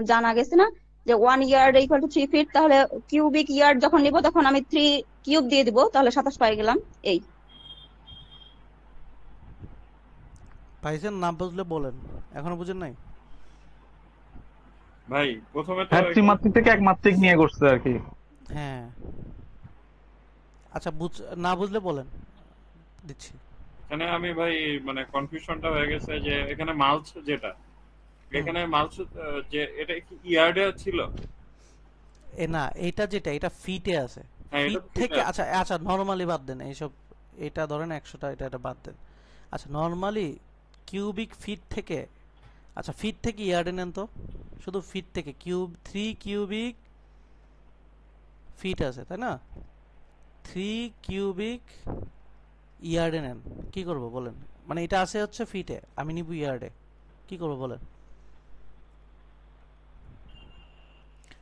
E: জানা গেছে না যে 1 ইয়ার্ড ইকুয়াল টু 3 ফিট, তাহলে কিউবিক ইয়ার্ড যখন নিব তখন আমি 3 কিউব দিয়ে দিব, তাহলে 27 পাই গেলাম। এই
A: পাইছেন? না বুঝলে বলেন, এখনো বুঝেন নাই?
F: ভাই প্রথমে তো
G: হ্যাঁ ত্রিমাত্রিক থেকে একমাত্রিক নিয়ে করছে আর কি।
A: হ্যাঁ আচ্ছা না বুঝলে বলেন, দিচ্ছি।
F: এখানে আমি ভাই মানে কনফিউশনটা হয়ে গেছে যে এখানে মালচ যেটা, এখানে মালচ যে এটা কি ইয়ার্ডে ছিল?
A: না এটা যেটা এটা ফিটে আছে,
F: হ্যাঁ, এটা
A: ফিট
F: ফিটে
A: থেকে।
F: আছে।
A: আচ্ছা নরমালি বাদ দেন এইসব, এটা ধরেন 100টা, এটা বাদ দেন। আচ্ছা নরমালি কিউবিক ফিট থেকে, আচ্ছা ফিট থেকে ইয়ার্ডে নেন তো, শুধু ফিট থেকে 3 কিউবিক ফিট আছে তাই না? 3 কিউবিক ইয়ার্ডে নেন, কি করব বলেন? মানে এটা আছে হচ্ছে ফিটে, আমি নিব ইয়ার্ডে, কি করব বলেন?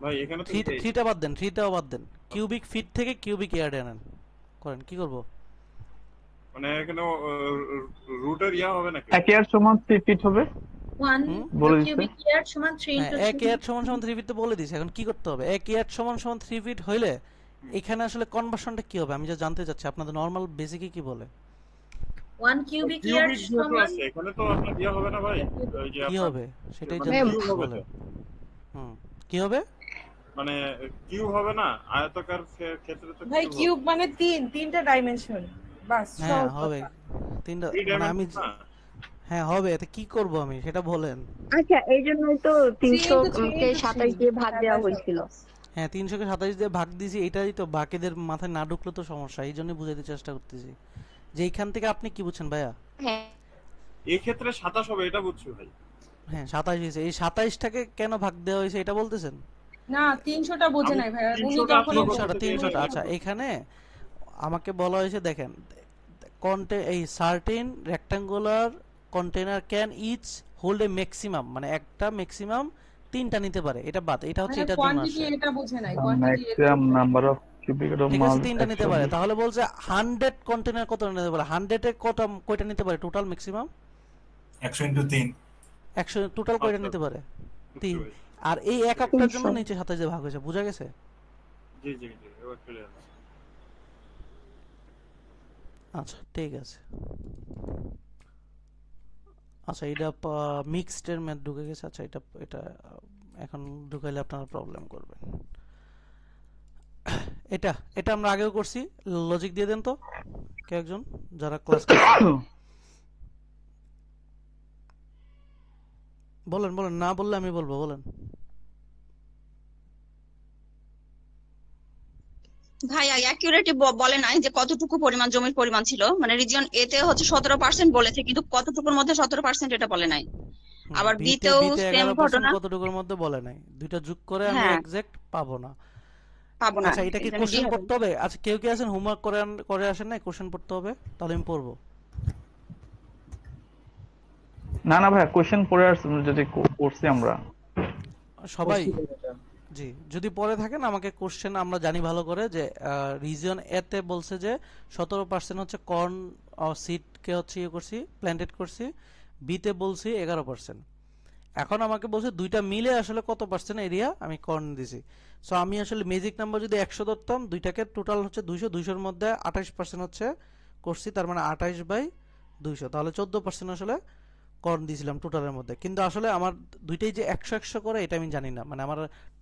F: ভাই এখানে তো
A: 3টা বাদ দেন, 3টাও বাদ দেন, কিউবিক ফিট থেকে কিউবিক ইয়ার্ডে নেন, করেন কি করব?
F: মানে এখানে রুটের ইয়া হবে নাকি?
G: 1 ইয়ার্ড সমান 3 ফিট হবে
I: 1
G: বলে দিছে।
I: কিউবিক ইয়ার্ড সমান 3
A: হ্যাঁ 1 ইয়ার্ড সমান 3 ফিট তো বলে দিয়েছে, এখন কি করতে হবে? 1 ইয়ার্ড সমান 3 ফিট হইলে এখানে আসলে কনভার্সনটা কি হবে আমি যা জানতে চাচ্ছি, আপনাদের নরমাল বেসিকে কি বলে?
I: 1 cubic ইয়ার
F: কিউবিক যেহেতু
I: সমান
F: আছে এখানে তো আপনার ইয়ে হবে না ভাই, ওই যে
A: কি
F: আপনার
A: হবে সেটাই
F: মানে
A: জানতে
F: কিউব
A: চাচ্ছি,
F: হবে
A: বলেন।
F: তো,
A: কি হবে?
F: মানে কিউব হবে না, আয়তাকার ক্ষেত্রে তো
D: ভাই
F: কিউব হবে।
D: কিউব মানে তিনটা ডাইমেনশন, বাস
A: হ্যাঁ
D: সহজ
A: হবে,
D: কথা।
A: তিনটা
F: থ্রি
A: মানে আমি
F: ডাইমেনশন না,
A: হ্যাঁ হবে, এতে কি করব আমি সেটা বলেন।
E: আচ্ছা, এই জন্যই তো
D: 3
E: 300
D: into 3
E: কে
D: into
E: 27
D: 3,
E: দিয়ে ভাগ দেওয়া
D: 27
E: হয়েছিল।
A: হ্যাঁ 300 কে 27 দিয়ে ভাগ দিয়েছি, এটাই তো বাকিদের মাথায় না ঢুকলে তো সমস্যা, এই জন্যই বুঝাইতে চেষ্টা করতেছি যে এইখান থেকে আপনি কি বুঝছেন ভাইয়া?
E: হ্যাঁ,
F: এই ক্ষেত্রে 27 হবে এটা বুঝছি ভাই।
A: হ্যাঁ 27 হয়েছে, এই 27টাকে কেন ভাগ দেওয়া হয়েছে এটা বলতেছেন?
D: না 300টা বোঝে
F: আমি
D: নাই ভাইয়া, উনি
F: 300টা
D: তখন
F: আসলে
A: 300টা
F: বলতে
A: 300টা
F: চেয়েছি।
A: আচ্ছা, এখানে আমাকে বলা হয়েছে দেখেন, এই certain rectangular container can each hold a maximum, মানে একটা ম্যাক্সিমাম 3টা নিতে পারে, এটা বাদ, এটা হচ্ছে এটার জন্য
D: কোয়ান্টিটি
A: আসে।
D: এটা বোঝে নাই, quantity
G: maximum number of cubic
A: ঠিক
G: মাল
A: আছে 3টা নিতে পারে, তাহলে বলছে 100 কন্টেনার কত নিতে পারে, 100 এ কয়টা নিতে পারে টোটাল ম্যাক্সিমাম?
K: 100 into 3
A: 100 টোটাল কয়টা
F: আচ্ছা,
A: নিতে পারে?
F: বুঝছি
A: 3।
F: ভাই।
A: আর এই এক একটার জন্য
E: 300
A: নিচে 27 দিয়ে ভাগ হয়েছে, বুঝা গেছে?
F: জি জি জি, এবার ক্লিয়ার।
A: আচ্ছা ঠিক আছে, আচ্ছা এটা মিক্সড এর ম্যাথ ঢুকে গেছে, আচ্ছা এটা এটা এখন ঢুকাইলে আপনারা প্রবলেম করবেন। এটা এটা আমরা আগেও করছি, লজিক দিয়ে দেন তো কে একজন যারা ক্লাস বলেন বলেন, না বললে আমি বলবো, বলেন।
L: ভাই অ্যাকিউরেটলি বলে নাই যে কতটুকু পরিমাণ জমির পরিমাণ ছিল, মানে রিজিয়ন এ তে হচ্ছে 17% বলেছে, কিন্তু কতটুকুর মধ্যে 17% এটা বলে নাই। আবার বি
A: বিতে
L: তেও
A: বিতে
L: সেম
A: 11%
L: ঘটনা।
A: কতটুকুর মধ্যে বলে নাই, দুইটা যোগ করে আমি
L: হ্যাঁ,
A: এক্সাক্ট পাবো না।
L: পাবো না,
A: আচ্ছা এটা কি
L: এটা
A: কোশ্চেন
L: হবে।
A: পড়তে হবে? আচ্ছা কেউ কি আছেন হোমওয়ার্ক করে আসেন নাই, কোশ্চেন পড়তে হবে, তাহলে আমি পড়বো।
G: না না ভাইয়া কোশ্চেন পড়ে আসছে, যদি করছি আমরা
A: সবাই
H: করছি এটা।
A: জি, যদি পরে থাকেন আমাকে কোশ্চেন, আমরা জানি ভালো করে যে রিজিয়ন এ তে বলছে যে 17% হচ্ছে কর্ন সিডকে হচ্ছে ইয়ে করছি, প্ল্যান্টেড করছি, বি তে বলছি 11%। এখন আমাকে বলছে দুইটা মিলে আসলে কত পার্সেন্ট এরিয়া আমি কর্ন দিছি। সো আমি আসলে ম্যাজিক নাম্বার যদি 100 ধরতাম, দুইটাকে টোটাল হচ্ছে 200, 200-র মধ্যে 28% হচ্ছে করছি, তার মানে 28/200, তাহলে 14% আসলে কর্ন দিয়েছিলাম টোটালের মধ্যে। কিন্তু আসলে আমার দুইটাই যে 100-100 করে এটা আমি জানি না, মানে আমার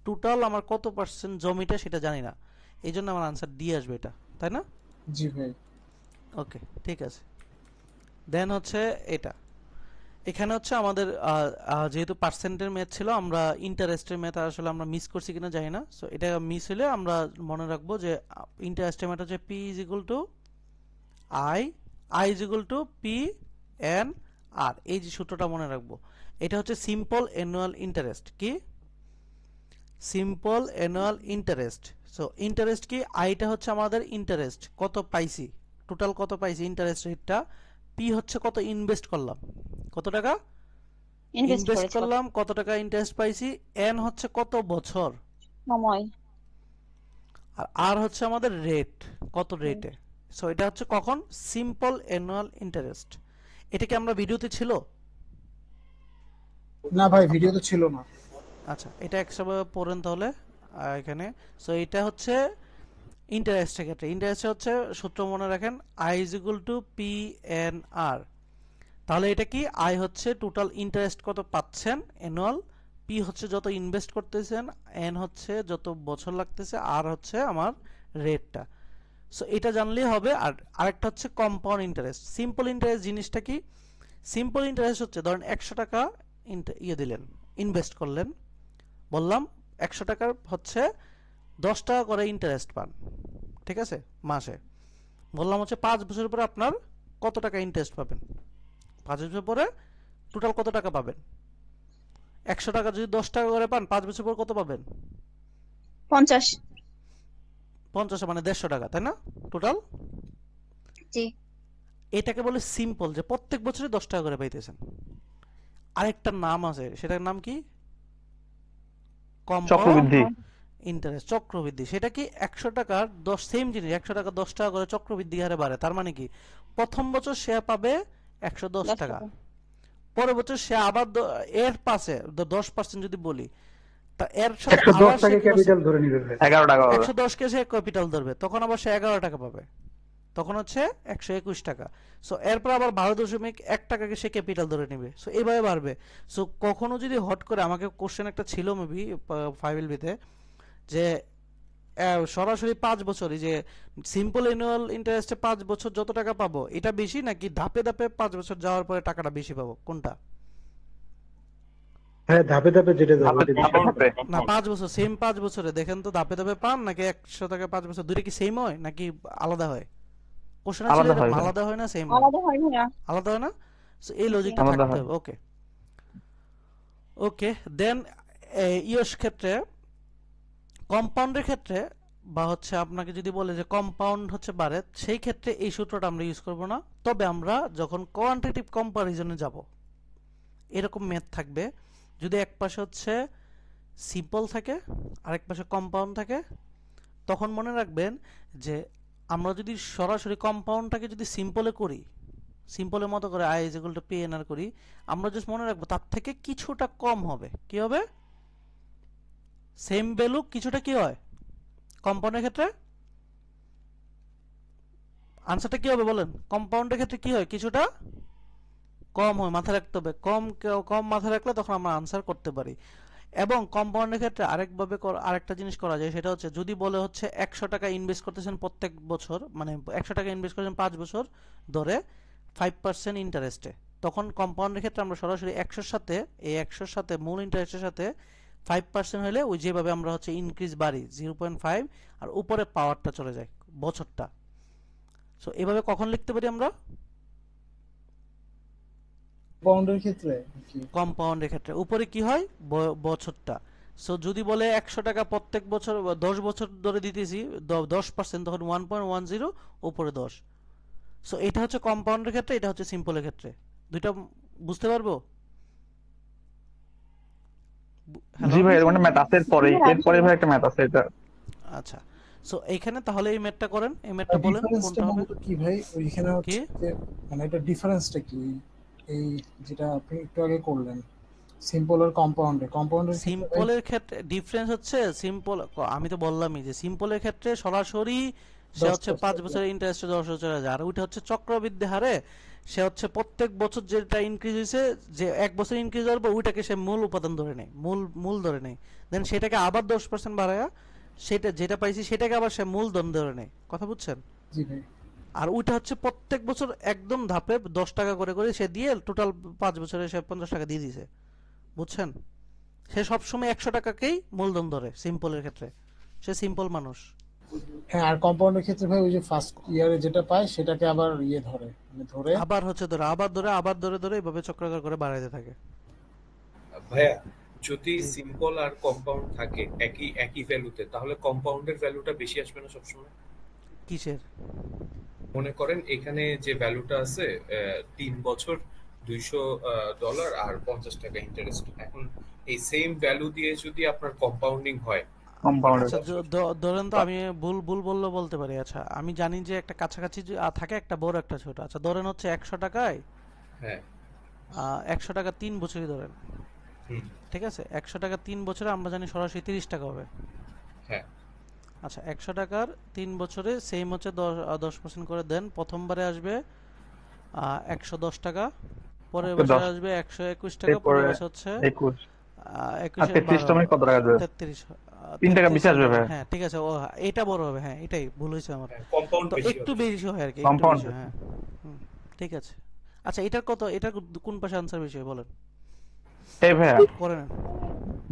A: টোটাল আমার কত পার্সেন্ট জমিটা সেটা জানি না, এই জন্য আমার আনসার দিয়ে আসবে এটা, তাই না?
H: জি ভাই।
A: ওকে ঠিক আছে, দেন হচ্ছে এটা, এখানে হচ্ছে আমাদের যেহেতু পার্সেন্টের ম্যাথ ছিল, আমরা ইন্টারেস্টের ম্যাথ আসলে আমরা মিস করছি কিনা জানি না, সো এটা মিস হলে আমরা মনে রাখবো যে ইন্টারেস্টের ম্যাথ হচ্ছে P is equal to I is equal to P N R, এই যে সূত্রটা মনে রাখবো। এটা হচ্ছে সিম্পল অ্যানুয়াল ইন্টারেস্ট, কি simple annual interest. So interest কি, আইটা হচ্ছে আমাদের ইন্টারেস্ট কত পাইছি, টোটাল কত পাইছি ইন্টারেস্ট রেটটা, পি হচ্ছে কত ইনভেস্ট করলাম, কত টাকা ইনভেস্ট করলাম, কত টাকা ইন্টারেস্ট পাইছি, এন হচ্ছে কত বছর
L: সময়,
A: আর আর হচ্ছে আমাদের রেট, কত রেটে। সো এটা হচ্ছে কখন সিম্পল অ্যানুয়াল ইন্টারেস্ট। এটা কি আমরা ভিডিওতে ছিল?
H: না ভাই ভিডিওতে ছিল না।
A: আচ্ছা এটা একসাথে পড়েন তাহলে এখানে। সো এটা হচ্ছে ইন্টারেস্টের ক্ষেত্রে, ইন্টারেস্ট হচ্ছে সূত্র মনে রাখেন, I is equal to P N R. তাহলে এটা কি, আই হচ্ছে টোটাল ইন্টারেস্ট কত পাচ্ছেন অ্যানুয়াল, পি হচ্ছে যত ইনভেস্ট করতেছেন, এন হচ্ছে যত বছর লাগতেছে, আর হচ্ছে আমার রেটটা। সো এটা জানলেই হবে। আর আরেকটা হচ্ছে কম্পাউন্ড ইন্টারেস্ট। সিম্পল ইন্টারেস্ট জিনিসটা কি, সিম্পল ইন্টারেস্ট হচ্ছে ধরেন 100 টাকা ইয়ে দিলেন, ইনভেস্ট করলেন, বললাম 100 টাকার হচ্ছে 10 টাকা করে ইন্টারেস্ট পান, ঠিক আছে মাসে। বললাম হচ্ছে 5 বছর পরে আপনার কত টাকা ইন্টারেস্ট পাবেন, 5 বছর পরে টোটাল কত টাকা পাবেন, 100 টাকা যদি 10 টাকা করে পান 5 বছর পর কত পাবেন,
L: 50
A: মানে 150 টাকা, তাই না টোটাল?
L: জি।
A: এটাকে বলে সিম্পল, যে প্রত্যেক বছরে 10 টাকা করে পাইতেছেন। আরেকটা নাম আছে, সেটার নাম কি,
G: চক্রবৃদ্ধি
A: ইন্টারেস্ট, চক্রবৃদ্ধি। সেটা কি 100 টাকার 10 সেম জিনিস, 100 টাকা 10 টাকা করে চক্রবৃদ্ধি হারে বাড়ে। তার মানে কি প্রথম বছর সে পাবে 110 টাকা, পরের বছর সে আবার এর পাশে 10% যদি বলি, তা এর সাথে
M: 110
A: আবার সে
M: টাকা
A: কি করছে?
M: ক্যাপিটাল ধরে নিবে ভাই।
G: 11 টাকা হবে।
A: 110 কে সে ক্যাপিটাল ধরবে, তখন আবার সে 11 টাকা পাবে, তখন হচ্ছে 121 টাকা। সো এরপর আবার 12.1 টাকাকে সে ক্যাপিটাল ধরে নেবে। সো এইভাবে বাড়বে। সো কখনো যদি হট করে, আমাকে কোশ্চেন একটা ছিল মেবি 5LB-তে, যে সরাসরি 5 বছরই যে সিম্পল অ্যানুয়াল ইন্টারেস্টে 5 বছর যত টাকা পাবো এটা বেশি, নাকি ধাপে ধাপে 5 বছর যাওয়ার পরে টাকাটা বেশি পাবো, কোনটা?
M: হ্যাঁ ধাপে ধাপে যেটা যাবে
G: ধাপে ধাপে।
A: না 5 বছর, সেম 5 বছরে দেখেন তো ধাপে ধাপে পান নাকি 100 টাকা 5 বছর, দুইটা কি সেম হয় নাকি আলাদা হয়? কোশ্চেন
G: আলাদা
A: আসলে
G: হয়।
A: আলাদা হয় না সেম হয়?
L: আলাদা হয় ভাইয়া।
A: আলাদা হয় না? সো এই লজিকটা
G: আলাদা
A: থাকতে
G: হয়।
A: হবে। ওকে ওকে দেন ইয়স ক্ষেত্রে, কম্পাউন্ডের ক্ষেত্রে, বা হচ্ছে আপনাকে যদি বলে যে কম্পাউন্ড হচ্ছে বাড়ে, সেই ক্ষেত্রে এই সূত্রটা আমরা ইউজ করব না। তবে আমরা যখন কোয়ান্টিটিভ কম্পারিজনে যাব, এরকম ম্যাথ থাকবে, যদি এক পাশে হচ্ছে সিম্পল থাকে আরেক পাশে কম্পাউন্ড থাকে, তখন মনে রাখবেন যে আমরা যদি সরাসরি কম্পাউন্ডটাকে যদি সিম্পলে করি, সিম্পলের মতো করে i = PNR করি, আমরা জাস্ট মনে রাখবো তার থেকে কিছুটা কম হবে। কি হবে? সেম ভ্যালু কিছুটা কি হয় কম্পাউন্ডের ক্ষেত্রে? আনসারটা কি হবে বলেন? কম্পাউন্ডের ক্ষেত্রে কি হয়? কিছুটা কম হয়, মাথায় রাখতে হবে। কম মাথায় রাখলে তখন আমরা আনসার করতে পারি। এবং কম্পাউন্ডের ক্ষেত্রে আরেকটা জিনিস করা যায়, সেটা হচ্ছে যদি বলে হচ্ছে 100 টাকা ইনভেস্ট করতেছেন প্রত্যেক বছর, মানে 100 টাকা ইনভেস্ট করেছেন 5 বছর ধরে 5% ইন্টারেস্টে, তখন কম্পাউন্ডের ক্ষেত্রে আমরা সরাসরি 100-র সাথে, এই 100-র সাথে মূল ইন্টারেস্টের সাথে 5% হলে ওই যেভাবে আমরা হচ্ছে ইনক্রিজ বাড়ি 0.5 আর উপরে পাওয়ারটা চলে যায় বছরটা। সো এভাবে কখন লিখতে পারি আমরা?
H: কম্পাউন্ডের ক্ষেত্রে কি
A: কম্পাউন্ডের ক্ষেত্রে উপরে কি হয় বছরটা। সো যদি বলে 100 টাকা প্রত্যেক বছর 10 বছর ধরে দিতেছি 10%, তখন 1.10 উপরে 10। সো এটা হচ্ছে কম্পাউন্ডের ক্ষেত্রে, এটা হচ্ছে সিম্পলের ক্ষেত্রে। দুইটা বুঝতে পারবো?
G: জি ভাই, এর মানে ম্যাথ আছে এরপরে ভাই একটা ম্যাথ আছে এটা।
A: আচ্ছা, সো এইখানে তাহলে এই ম্যাথটা করেন, এই ম্যাথটা বলেন
H: ডিফারেন্সটা
A: কোনটা হবে।
H: মূলত কি ভাই? ওইখানে হচ্ছে যে মানে এটা ডিফারেন্সটা কি, এই যেটা আপনি একটু আগে করলেন সিম্পল আর কম্পাউন্ডের
A: সিম্পলের ক্ষেত্রে ডিফারেন্স হচ্ছে, সিম্পল আমি তো বললামই যে সিম্পলের ক্ষেত্রে সরাসরি সে হচ্ছে 5 বছরের ইন্টারেস্টে 10 বছরে যায়, আর ওইটা হচ্ছে চক্রবৃদ্ধি হারে সে হচ্ছে প্রত্যেক বছর যেটা ইনক্রিজ হয়েছে, যে এক বছর ইনক্রিজ হবে ওইটাকে সে মূল উপাদান ধরে নেয়, মূল ধরে নেয়, দেন সেটাকে আবার 10% বাড়ায়, সেটা যেটা পাইছি সেটাকে আবার সে মূলধন ধরে নেয়। কথা বুঝছেন?
H: জি ভাই।
A: আর ওইটা হচ্ছে প্রত্যেক বছর একদম ধাপে 10 টাকা করে করে সে দিয়ে টোটাল 5 বছরে সে 50 টাকা দিয়ে দিয়েছে। বুঝছেন? সে সবসময় 100 টাকাকেই মূলধন ধরে সিম্পলের ক্ষেত্রে, সে সিম্পল মানুষ।
H: হ্যাঁ, আর কম্পাউন্ডের ক্ষেত্রে ভাই ওই যে ফার্স্ট ইয়ারে যেটা পায় সেটাকে আবার ধরে, মানে ধরে
A: আবার হচ্ছে আবার ধরে এভাবে চক্রাকার করে বাড়াইতে থাকে।
B: ভাইয়া যদি সিম্পল আর কম্পাউন্ড থাকে একই ভ্যালুতে, তাহলে কম্পাউন্ডের ভ্যালুটা বেশি আসবে না সবসময়?
A: কিসের?
B: মনে করেন এখানে যে ভ্যালুটা আছে 3 বছর $200 আর 50 টাকা ইন্টারেস্ট, এখন এই সেম ভ্যালু দিয়ে যদি আপনার কম্পাউন্ডিং হয়,
A: আচ্ছা ধরেন তো আমি ভুল বলতে পারি। আচ্ছা আমি জানি যে একটা কাছাকাছি থাকে, একটা বড় একটা ছোট। আচ্ছা ধরেন হচ্ছে 100 টাকায়,
B: হ্যাঁ
A: 100 টাকা 3 বছরই ধরেন, ঠিক আছে? 100 টাকা 3 বছরে আমরা জানি সরাসরি 30 টাকা হবে।
B: হ্যাঁ
A: আচ্ছা 100 টাকার 3 বছরে সেম হচ্ছে 10% করে দেন, প্রথমবারে আসবে 110 টাকা, পরের বছর আসবে 121 টাকা, পরের বছর হচ্ছে
G: 21
A: 21
G: 33 টাকা কত টাকা আসবে?
A: 33
G: 3 টাকা বেশি আসবে ভাই।
A: হ্যাঁ ঠিক আছে, ও এটা বড় হবে। হ্যাঁ এটাই ভুল হয়েছে আমার,
B: কম্পাউন্ড
A: তো
B: বেশি
A: একটু বেশি হয় আর কি, একটু
G: কম্পাউন্ড
A: বেশি। হ্যাঁ ঠিক আছে। আচ্ছা এটার কোন পাশে আনসার বেশি হয় বলেন?
G: এই ভাইয়া
A: করে নেন।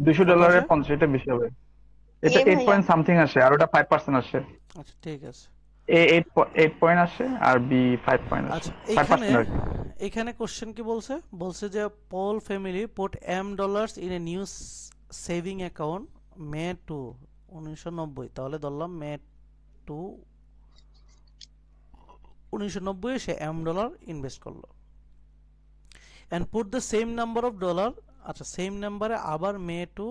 G: $200 50 এটা বেশি হবে। এটা 8 পয়েন্ট সামথিং আসে আর ওটা 5% আসে।
A: আচ্ছা ঠিক আছে,
G: এ 8 পয়েন্ট আসে আর বি 5 পয়েন্ট আসে।
A: আচ্ছা
G: 5%
A: এখানে কোশ্চেন কি বলছে যে Paul family put $M in a new saving account May 2 1990, তাহলে ধরলাম মে 2 1990 সে $M ইনভেস্ট করলো, and put the same number of dollar, আচ্ছা সেম নাম্বারে আবার মে 2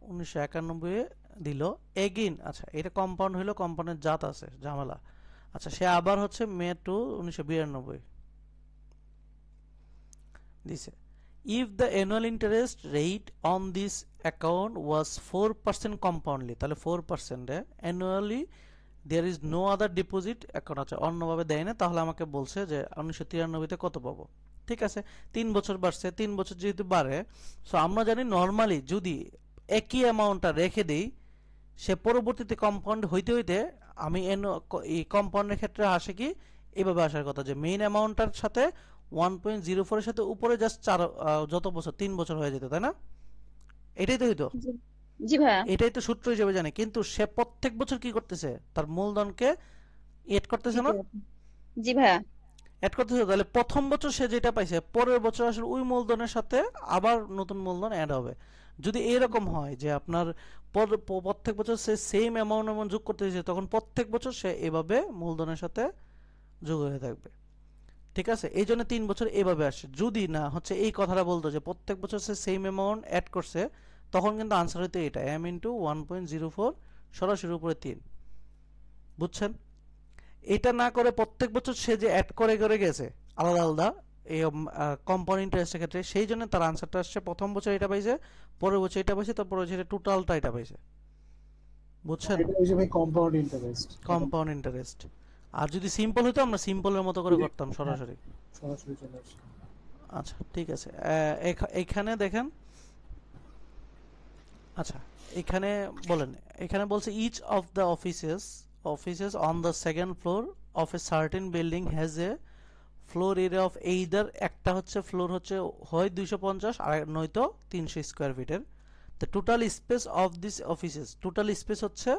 A: 1991 দিল এগেইন। আচ্ছা এটা কম্পাউন্ড হইলো, কম্পাউন্ডের জাত আছে ঝামেলা। আচ্ছা সে আবার হচ্ছে মে 2 1992 দিছে, if the annual interest rate on this account was 4% compoundly, তাহলে 4% annually there is no other deposit account আছে, অন্যভাবে দেয় না, তাহলে আমাকে বলছে যে 1993 কত পাবো। ঠিক আছে, 3 বছর বাড়ছে, 3 বছর যেহেতু বাড়ে, সো আমরা জানি নর্মালি যদি একই অ্যামাউন্টটা রেখে দেই, সে পরবর্তীতে কম্পাউন্ড হইতে হইতে আমি এই কম্পাউন্ডের ক্ষেত্রে আসে কি এইভাবে আসার কথা যে মেইন অ্যামাউন্টটার সাথে 1.04 এর সাথে উপরে জাস্ট 4 যত বছর 3 বছর হয়ে যেত, তাই না? এটাই তো হইতো।
L: জি ভাইয়া।
A: এটাই তো সূত্র হিসেবে জানি, কিন্তু সে প্রত্যেক বছর কি করতেছে, তার মূলধনকে এড করতেছে না?
L: জি ভাইয়া।
A: এড করতেছে, তাহলে প্রথম বছর সে যেটা পাইছে পরের বছর আসলে ওই মূলধনের সাথে আবার নতুন মূলধন অ্যাড হবে। যদি এরকম হয় যে আপনার প্রত্যেক বছর সে সেম অ্যামাউন্ট যোগ করতেছে, তখন প্রত্যেক বছর সে এভাবে মূলধনের সাথে যোগ হয়ে থাকবে। ঠিক আছে, এই জন্য 3 বছর এভাবে আসে। যদি না হচ্ছে এই কথাটা বলতো যে প্রত্যেক বছর সে সেম অ্যামাউন্ট অ্যাড করছে, তখন কিন্তু আনসার হইতো এটা m ইন্টু 1.04 সরাসরি উপরে 3। বুঝছেন? এটা না করে প্রত্যেক বছর সে যে অ্যাড করে করে গেছে আলাদা আলাদা এই কম্পাউন্ড ইন্টারেস্টের ক্ষেত্রে, সেই জন্য তার আনসারটা আসছে প্রথম বছর এটা পাইছে, পরের বছর এটা পাইছে, তারপর বছর টোটালটা এটা পাইছে। বুঝছেন?
H: এটা হচ্ছে ভাই কম্পাউন্ড ইন্টারেস্ট।
A: Compound interest. আর যদি সিম্পল হতো আমরা সিম্পলের মতো করে করতাম সরাসরি।
H: সরাসরি চলে আসে।
A: আচ্ছা ঠিক আছে, এখানে দেখেন, আচ্ছা এখানে বলেন, এখানে বলছে each of the offices on the second floor of a certain building has a floor area of either, একটা হচ্ছে ফ্লোর হচ্ছে হয় 250 আর নয়তো 300 স্কোয়ার ফিটের। The total space of this offices, total space হচ্ছে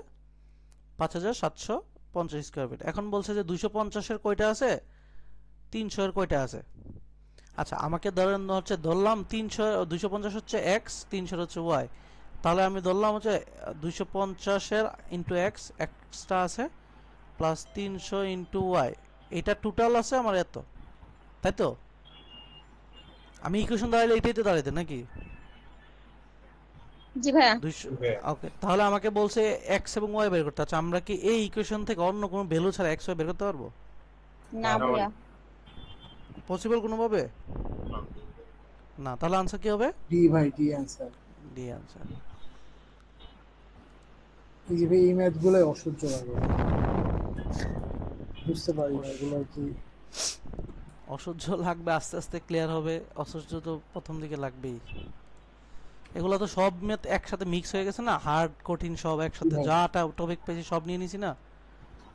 A: 5750 স্কোয়ার ফিট। এখন বলছে যে 250-এর কয়টা আছে, 300-এর কয়টা আছে। আচ্ছা আমাকে ধরলাম 250 হচ্ছে এক্স, 300 হচ্ছে ওয়াই, তাহলে আমি ধরলাম হচ্ছে 250-এর ইন্টু এক্স এক্সট্রা আছে, প্লাস 300 ইন্টু ওয়াই, এটা টোটাল আছে আমার এত, তাই তো? আমি ইকুয়েশন দাঁড়াইলে এটাই তো দাঁড়াইতে নাকি?
L: জি ভাইয়া।
A: ওকে, তাহলে আমাকে বলছে এক্স এবং ওয়াই বের করতে। আচ্ছা আমরা কি এই ইকুয়েশন থেকে অন্য কোনো ভ্যালু ছাড়া এক্স ওয়াই বের করতে পারবো?
L: না ভাইয়া।
A: পসিবল কোনোভাবে না, তাহলে আনসার কি হবে?
H: ডি ভাই, ডি आंसर।
A: D answer.
H: এই যে ভাই এই ম্যাথগুলো অসহ্য লাগে, বুঝতে পারি না এগুলো কি
A: অসহ্য লাগবে, আস্তে আস্তে ক্লিয়ার হবে। অসহ্য তো প্রথম দিকে লাগবেই। এগুলো তো সব ম্যাথ একসাথে মিক্স হয়ে গেছে না, হার্ড কঠিন সব একসাথে, যাটা টপিক পেয়েছি সব নিয়ে নিছি না,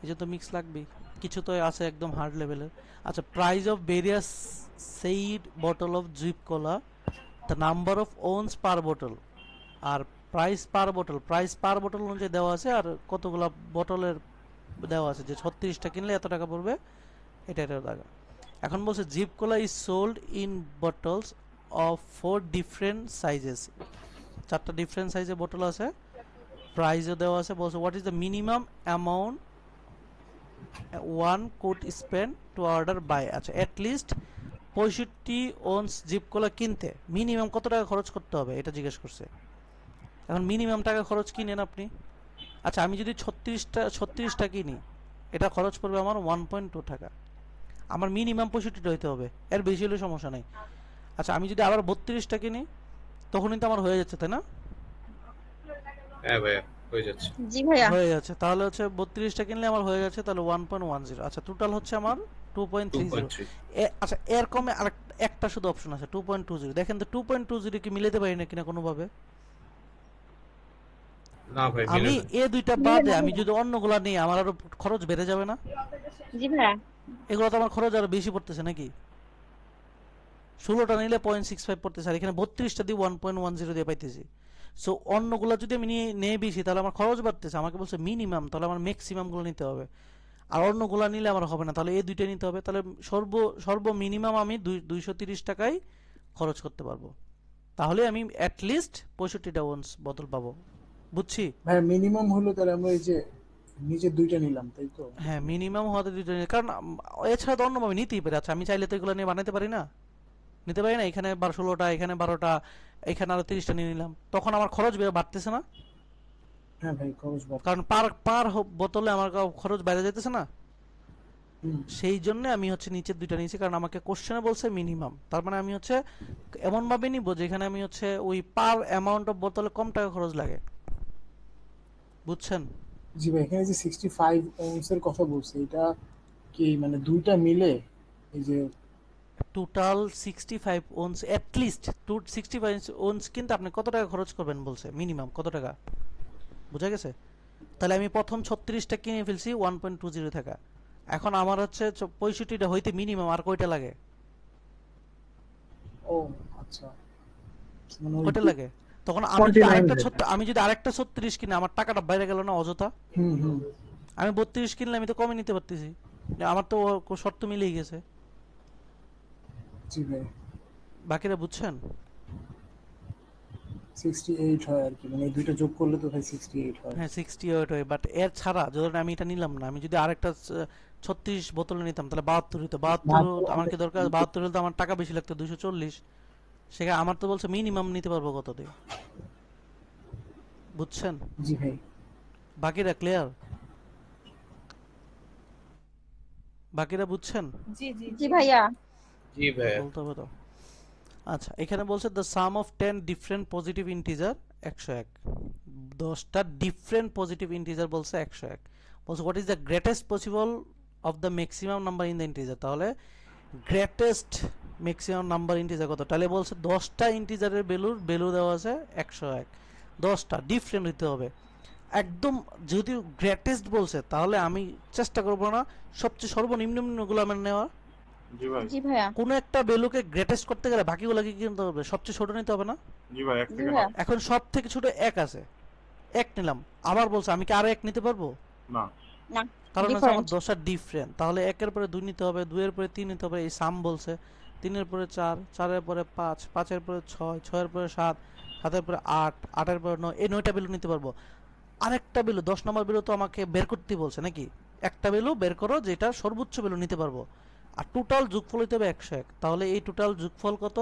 A: এই যে তো মিক্স লাগবেই। কিছু তো আছে একদম হার্ড লেভেলের। আচ্ছা, price of various sized bottle of Zip Cola, the number of ounces per bottle, আর প্রাইস পার বটল অনুযায়ী দেওয়া আছে, আর কতগুলা বটলের দেওয়া আছে যে 36টা কিনলে এত টাকা পড়বে, এটা টাকা। এখন বলছে Zip Cola is sold in bottles of 4 different sizes, 4টা ডিফারেন্ট সাইজের বোতল আছে, প্রাইসও দেওয়া আছে। বলছে what is the minimum amount one could spend to order buy. আচ্ছা at least 65 ounces Zip Cola কিনতে মিনিমাম কত টাকা খরচ করতে হবে এটা জিজ্ঞেস করছে। এখন মিনিমাম টাকা খরচ কিনেন আপনি। আচ্ছা আমি যদি 36টা কিনি, এটা খরচ পড়বে আমার 1.2 টাকা। আমার মিনিমাম 65টা হইতে হবে, এর বেশি হলে সমস্যা নেই। আচ্ছা আমি যদি আবার 32টা কিনি, তখনই তো আমার হয়ে যাচ্ছে, তাই না?
B: হ্যাঁ ভাইয়া হয়ে যাচ্ছে।
L: জি ভাইয়া
A: হয়ে যাচ্ছে, তাহলে হচ্ছে 32টা কিনলে আমার হয়ে যাচ্ছে তাহলে 1.10। আচ্ছা টোটাল হচ্ছে আমার 2.30। আচ্ছা এর কমে একটা শুধু অপশন আছে 2.20। দেখেন তো 2.20 কি মিলাতে পারি না কিনা কোনোভাবে?
B: না ভাই,
A: আমি এই দুইটা বাদে আমি যদি অন্যগুলা নিই আমার আরো খরচ বেড়ে যাবে না?
L: জি ভাইয়া।
A: এগুলো তো আমার খরচ আরো বেশি পড়তেছে নাকি? 16টা নিলে 0.65 পড়তেছে, আর এখানে 32টা দিয়ে 1.10 দিয়ে পাইতেছি। সো অন্যগুলো যদি আমি নিয়ে বেশি, তাহলে আমার খরচ বাড়তেছে। আমাকে বলছে মিনিমাম, তাহলে আমার ম্যাক্সিমাম গুলো নিতে হবে, আর অন্যগুলো নিলে আমার হবে না, তাহলে এই দুইটা নিতে হবে। তাহলে সর্ব মিনিমাম আমি 230 টাকায় খরচ করতে পারবো, তাহলে আমি অ্যাট লিস্ট 65টা ওন্স বোতল পাবো। বুঝছি
H: ভাই? মিনিমাম হলো তাহলে আমরা এই যে নিচে দুইটা নিলাম, তাই তো?
A: হ্যাঁ মিনিমাম হতে দুইটা, কারণ এছাড়া তো অন্যভাবে নিতেই পারি। আচ্ছা আমি চাইলে তো এগুলো নিয়ে বানাতে পারি না, নিতে পারি না। এখানে 16টা, এখানে 12টা, এখানে আরো 30টা নিয়ে নিলাম, তখন আমার খরচ বাড়তেছে না?
H: হ্যাঁ ভাই খরচ বাড়ছে,
A: কারণ পার বোতলে আমার খরচ বাইরে যাইতেছে না। সেই জন্য আমি হচ্ছে নিচের দুইটা নিয়েছি, কারণ আমাকে কোশ্চেনে বলছে মিনিমাম, তার মানে আমি হচ্ছে এমন ভাবে নিব যেখানে আমি হচ্ছে ওই পার অ্যামাউন্ট অফ বোতলে কম টাকা খরচ লাগে। বুঝছেন?
H: জি ভাই, এখানে যে 65 ওহমস এর কথা বলছে, এটা কি মানে দুইটা মিলে এই যে
A: টোটাল 65 ওনস এট লিস্ট 65 ওনস, কিন্তু আপনি কত টাকা খরচ করবেন বলছে, মিনিমাম কত টাকা, বুঝা গেছে? তাহলে আমি প্রথম 36টা কিনে ফেলছি 1.20 টাকা, এখন আমার হচ্ছে 65টা হইতে মিনিমাম আর কয়টা লাগে?
H: ও আচ্ছা, মানে ওই
A: কয়টা লাগে? তখন আমি যদি আরেকটা 36 কিনে আমার টাকাটা বাইরে গেল না অযথা? আমি 32 কিনলে আমি তো কমে নিতে পারতেছি, আমার তো শর্ত মিলেই গেছে।
H: জি ভাই,
A: বাকিরা বুঝছেন?
H: 68 হয় আর কি, মানে এই দুইটা যোগ করলে তো ভাই 68 হয়।
A: হ্যাঁ 68 হয়, বাট এর ছাড়া ধরুন আমি এটা নিলাম না, আমি যদি আরেকটা 36 বোতলে নিতাম তাহলে 72 হতো। 72 আমার কি দরকার? 72 হলে তো আমার টাকা বেশি লাগতো 240, সেখানে আমার তো বলছে মিনিমাম নিতে পারবো কত দিয়ে। বুঝছেন?
H: জি ভাই।
A: বাকিরা ক্লিয়ার? বাকিরা বুঝছেন?
D: জি জি
L: জি ভাইয়া।
B: জি ভাইয়া।
A: বলতে হবে তো। আচ্ছা, এখানে বলছে the some of 10 different positive integer 101, 10টা ডিফারেন্ট পজিটিভ ইন্টিজার বলছে 101, বলছে what is the greatest possible of the maximum number in the integer. তাহলে গ্রেটেস্ট ম্যাক্সিমাম নাম্বার ইন্টিজার কত? তাহলে বলছে 10টা ইন্টিজারের ভ্যালু দেওয়া আছে 101, 10টা ডিফারেন্ট হতে হবে একদম। যদি গ্রেটেস্ট বলছে তাহলে আমি চেষ্টা করব না সবচেয়ে সর্বনিম্নগুলো আমার নেওয়া।
L: জি ভাইয়া।
A: কোন একটা ভ্যালুকে গ্রেটেস্ট করতে গেলে বাকিগুলোকে কি নিতে হবে? সবচেয়ে ছোট নিতে হবে না?
F: জি ভাই,
L: জি ভাইয়া।
A: এখন সব থেকে ছোট 1 আছে, 1 নিলাম, আবার বলছে আমি কি আরো 1 নিতে পারবো
F: না?
L: না,
A: কারণ হচ্ছে আমার
L: ডিফারেন্ট।
A: 10টা ডিফারেন্ট। তাহলে 1 এর পরে 2 নিতে হবে, 2 এর পরে 3 নিতে হবে, এই সাম বলছে। 3 এর পরে 4, 4 এর পরে 5, 5 এর পরে 6, 6 এর পরে 7, 7 এর পরে 8, 8 এর পরে 9, এই 9টা ভ্যালু নিতে পারবো। আরেকটা ভ্যালু 10 নম্বর ভ্যালু তো আমাকে বের করতে বলছে নাকি? একটা ভ্যালু বের করো যেটা সর্বোচ্চ ভ্যালু নিতে পারবো, আর টোটাল যোগফল হইতে হবে 101। তাহলে এই টোটাল যোগফল কত?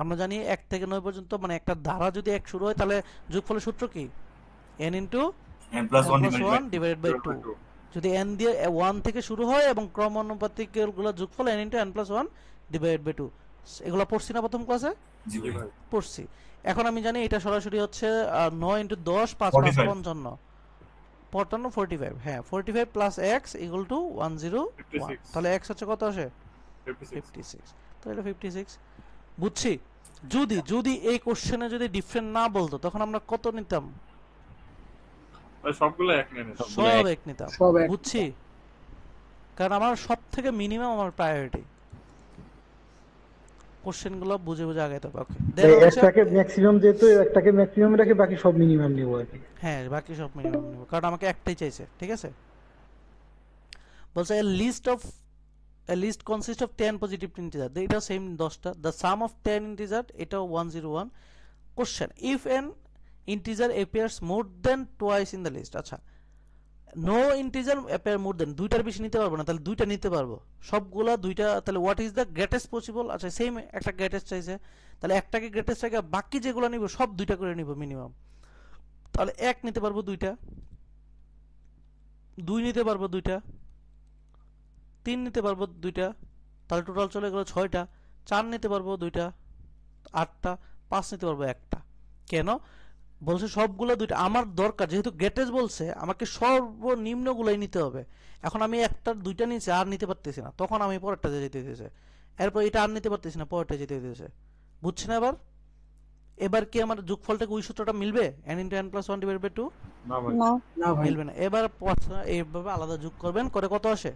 A: আমরা জানি 1 থেকে 9 পর্যন্ত, মানে একটা ধারা যদি 1 শুরু হয় তাহলে যোগফলের সূত্র কি? n into
K: n plus 1
A: 1 divided by 2। যদি n দিয়ে 1 থেকে শুরু হয় এবং ক্রমানুপাতিক গুলো যোগফল n into n plus 1 divided by 2। এগুলো পড়ছি না প্রথম ক্লাসে?
K: জি ভাই।
A: পড়ছি। এখন আমি জানি এটা সরাসরি হচ্ছে 9 ইনটু 10 5 5 55 55 45, হ্যাঁ 45 প্লাস x ইকুয়াল টু 101। তাহলে x হচ্ছে কত আসে? 56। তো এটা 56 বুঝছি। যদি এই কোশ্চেনে যদি ডিফারেন্ট না বলতো তখন আমরা কত নিতাম?
F: সবগুলো এক নেন,
A: সব এক নিতাম। বুঝছি, কারণ আমার সব থেকে মিনিমাম আমার প্রায়োরিটি। কোশ্চেনগুলো বুঝে বুঝে আগাইতে হবে। ওকে,
M: একটাকে ম্যাক্সিমাম যেহেতু একটাকে ম্যাক্সিমাম রেখে বাকি সব মিনিমাম নিব আর কি।
A: হ্যাঁ বাকি সব মিনিমাম নিব, কারণ আমাকে একটাই চাইছে। ঠিক আছে, বলছে a list consists of 10 positive integer, এটা সেম 10টা। the sum of 10 integer এটাও 101। question, if an integer appears more than twice in the list, আচ্ছা no integer appear more than, দুইটার বেশি নিতে পারবো না, তাহলে দুইটা নিতে পারবো সবগুলা দুইটা। তাহলে what is the greatest possible? আচ্ছা সেম একটা গ্রেটেস্ট চাইছে, তাহলে একটাকে গ্রেটেস্ট রেখে বাকি যেগুলো নিব সব দুইটা করে নিব মিনিমাম। তাহলে 1 নিতে পারবো দুইটা, 2 নিতে পারবো দুইটা, 3 নিতে পারবো দুইটা, তাহলে টোটাল চলে গেল 6টা। 4 নিতে পারবো দুইটা, 8টা। 5 নিতে পারবো একটা। কেন বলছে সবগুলো দুইটা? আমার দরকার, যেহেতু গ্রেটেস্ট বলছে আমাকে সর্বনিম্নগুলাই নিতে হবে। এখন আমি একটা দুইটা নিচে আর নিতে পারতেছি না, তখন আমি পরেরটা যেতে দিতেছে, এরপর এটা আর নিতে পারতেছি না, পরেরটা যেতে দিতেছে। বুঝছি না এবার কি আমার যোগফলটাকে ওই সূত্রটা মিলবে? n * n + 1 / 2?
F: না ভাই,
H: না ভাই।
A: মিলবে না। এবার এইভাবে আলাদা যোগ করবেন, করে কত আসে?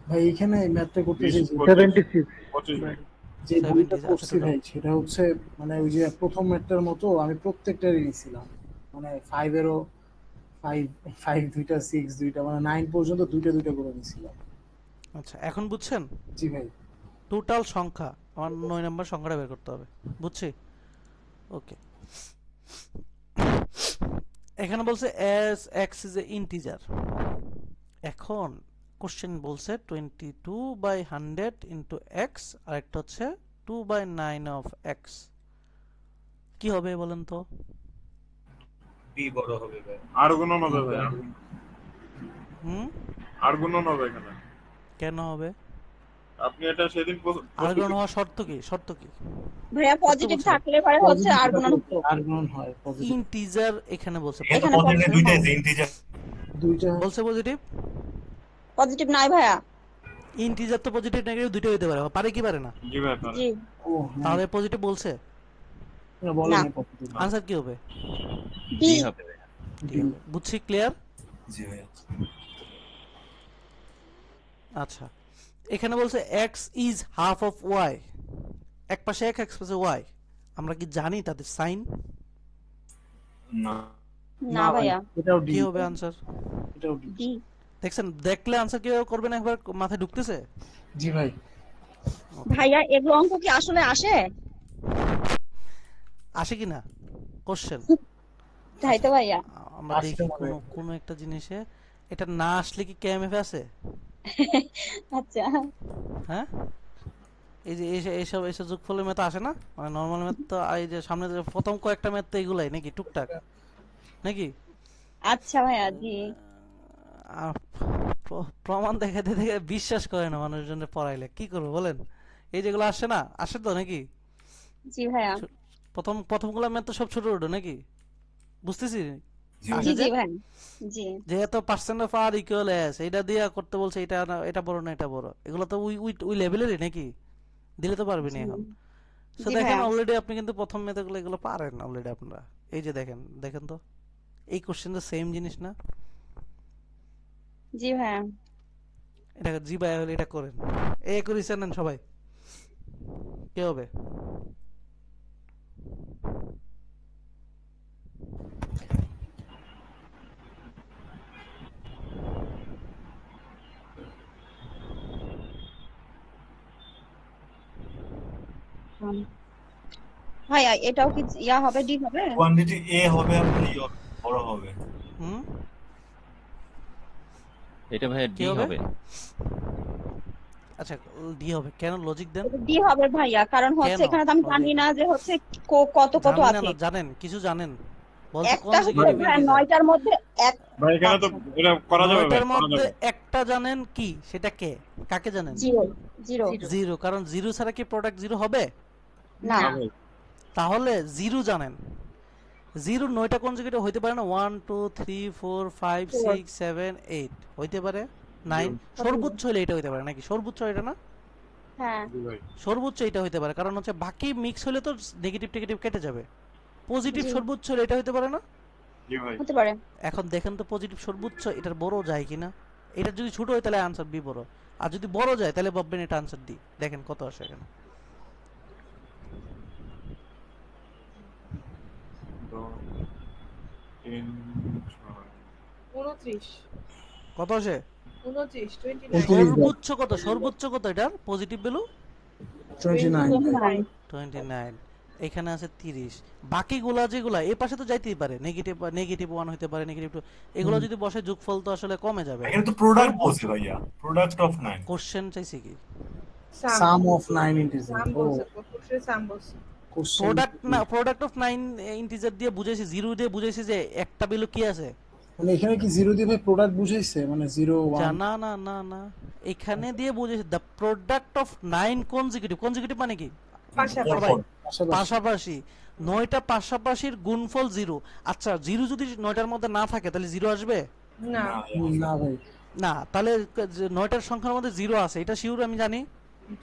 H: ভাই এখানে ম্যাথটা করতেছি
M: 76
H: যে বইটা করছি ভাই, সেটা হচ্ছে মানে ওই যে প্রথম ম্যাথটার মতো আমি প্রত্যেকটারই নিছিলাম, মানে 5 এরও 5 দুইটা, 6 দুইটা, মানে 9 পর্যন্ত দুইটা দুইটা করে নিছিলাম।
A: আচ্ছা এখন বুঝছেন?
H: জি ভাই।
A: টোটাল সংখ্যা আমার 9 নম্বর সংখ্যাটা বের করতে হবে। বুঝছি? ওকে, এখানে বলছে as x is a integer। এখন কোশ্চেন বলছে 22/100 into x, আর একটা হচ্ছে 2/9 of x। কি হবে বলেন তো?
B: b বড় হবে ভাই।
F: আর গুণন হবে ভাই। আর গুণন হবে এখানে।
A: কেন হবে?
F: আপনি এটা সেদিন
A: আর গুণন হওয়ার শর্ত কি? শর্ত কি?
L: ভাইয়া পজিটিভ থাকলে পরে হচ্ছে আর গুণন হতো।
H: আর্গুমেন্ট হয় পজিটিভ।
A: ইন্টিজার এখানে বলছে
K: এখানে পজিটিভ দুইটাই আছে, ইন্টিজার
H: দুইটা
A: বলছে পজিটিভ।
L: পজিটিভ নাই ভাইয়া।
A: ইন্টিজার তো পজিটিভ নেগেটিভ দুটোই হতে পারে, পারে কি পারে না?
F: জি ভাই পারে।
L: জি
H: ও
A: তাহলে পজিটিভ বলছে,
H: না বলেনি পজিটিভ।
A: আনসার কি হবে?
L: ডি
J: হবে
A: ডি হবে। বুঝছি, ক্লিয়ার?
K: জি ভাইয়া।
A: আচ্ছা, এখানে বলছে x is half of y, এক পাশে x এক পাশে y, আমরা কি জানি তাদের সাইন?
K: না
L: না ভাইয়া।
H: এটাও ডি
A: কি হবে আনসার?
H: এটাও ডি।
L: ডি
A: দেখছেন, দেখলে আনসার কিভাবে করবেন একবার মাথায় ঢুকতেছে?
H: জি ভাই।
L: ভাইয়া এগুলো অঙ্ক কি আসলে আসে?
A: আসে কিনা কোশ্চেন?
L: তাই তো ভাইয়া।
A: আমরা দেখি কোন একটা জিনিসে এটা না আসলে কি কেএমএফ আছে?
L: আচ্ছা
A: হ্যাঁ, এই যে এইসব যোগফলের ম্যাথ আসে না, মানে নরমাল ম্যাথ তো এই যে সামনে যে প্রথম কয়েকটা ম্যাথ তো এগুলাই নাকি টুকটাক নাকি?
L: আচ্ছা ভাইয়া। জি
A: আর প্রমাণ দেখাতে দেখে বিশ্বাস করে না মানুষজন, পড়াইলে কি করবো বলেন? এই যেগুলো আসে না, আসে তো নাকি?
L: জি ভাইয়া।
A: প্রথমগুলো ম্যাথ তো সব ছোট ছোট নাকি? বুঝতেছি
L: জি জি ভাই। জি
A: যেহেতু পার্সেন্ট অফ আর ইকুয়াল এস, এটা দিয়ে করতে বলছে, এটা না এটা বড় না এটা বড়, এগুলো তো ওই লেভেলেরই নাকি? দিলে তো পারবেন এখন। সো দেখেন অলরেডি আপনি কিন্তু প্রথম মেথডগুলো এগুলো পারেন অলরেডি আপনারা। এই যে দেখেন তো এই কোশ্চেন তো সেম জিনিস না?
L: জি ভাইয়া।
A: এটা জি ভাই হলে এটা করেন, এ করেছেন নেন সবাই, কে হবে?
L: ভাইয়া এটাও কি ইয়া হবে, ডি হবে?
K: কোয়ান্টিটি এ হবে আর বড় হবে।
A: হুম,
J: এটা ভাই
A: কি
J: ডি
A: হবে?
J: হবে।
A: আচ্ছা ডি হবে কেন? লজিক দেন।
L: ডি হবে ভাইয়া, কারণ হচ্ছে এখানে তো আমি জানি না যে হচ্ছে কত কত
A: জানেন
L: আছে।
A: না, জানেন কিছু জানেন? বলছে
L: একটা হচ্ছে
A: consecutive
L: ভাই
A: integer।
L: 9টার মধ্যে এক।
F: ভাই এখানে তো এটা করা যাবে ভাই,
A: নয়টার
F: করা
A: মধ্যে
F: যাবে।
A: একটা জানেন কি, সেটা কে? কাকে জানেন?
L: জিরো জিরো
A: জিরো, কারণ জিরো ছাড়া কি প্রোডাক্ট জিরো হবে?
L: না।
F: না ভাই।
A: তাহলে জিরো জানেন, জিরো 9টা কনজিকিউটিভ হইতে পারে না? 1 2 3 4 5 6 7 8 হইতে পারে, 9 সর্বোচ্চ হলে এটা হইতে পারে নাকি? সর্বোচ্চ এটা না?
L: হ্যাঁ
F: জি ভাই।
A: সর্বোচ্চ এটা হইতে পারে, কারণ হচ্ছে বাকি মিক্স হলে তো নেগেটিভ টেগেটিভ কেটে যাবে। পজিটিভ সর্বোচ্চ হলে এটা হইতে পারে না?
F: জি ভাই।
L: হতে পারে।
A: এখন দেখেন তো পজিটিভ সর্বোচ্চ এটার বড় যায় কিনা। এটা যদি ছোট হয় তাহলে আনসার বি বড়, আর যদি বড় যায় তাহলে ভাববেন এটা আনসার ডি। দেখেন কত আসে এখানে।
F: তো 3
D: 29
A: কত আসে?
D: 29
A: সর্বোচ্চ কত? সর্বোচ্চ কত এটার পজিটিভ ভ্যালু?
H: 29
A: 29। এখানে আছে 30। বাকিগুলা যেগুলা এই পাশে তো যাইতেই পারে, নেগেটিভ 1 হতে পারে, নেগেটিভ 2, এগুলো যদি বসে যোগফল তো আসলে কমে যাবে।
K: এখানে তো প্রোডাক্ট বলছে ভাইয়া, প্রোডাক্ট অফ 9।
A: কোশ্চেন চাইছে কি?
H: সাম অফ 9 ইন্টিজার।
D: সাম বলছে, কোশ্চেন সাম বলছে।
A: প্রোডাক্ট না, প্রোডাক্ট অফ 9 ইন্টিজার দিয়ে বুঝাইছি, জিরো দিয়ে বুঝাইছি যে একটা ভ্যালু কি আছে।
H: মানে এখানে কি জিরো দিয়ে ভাই প্রোডাক্ট বুঝাইছে, মানে 0 1?
A: না না না না, এখানে দিয়ে বুঝাইছি the product of 9 consecutive. Consecutive মানে কি? পাশাপাশি। 9টা পাশাপাশির গুণফল 0। আচ্ছা জিরো যদি 9টার মধ্যে না থাকে তাহলে 0 আসবে
D: না
H: না ভাই।
A: না? তাহলে 9টার সংখ্যার মধ্যে 0 আছে, এটা শিওর আমি জানি।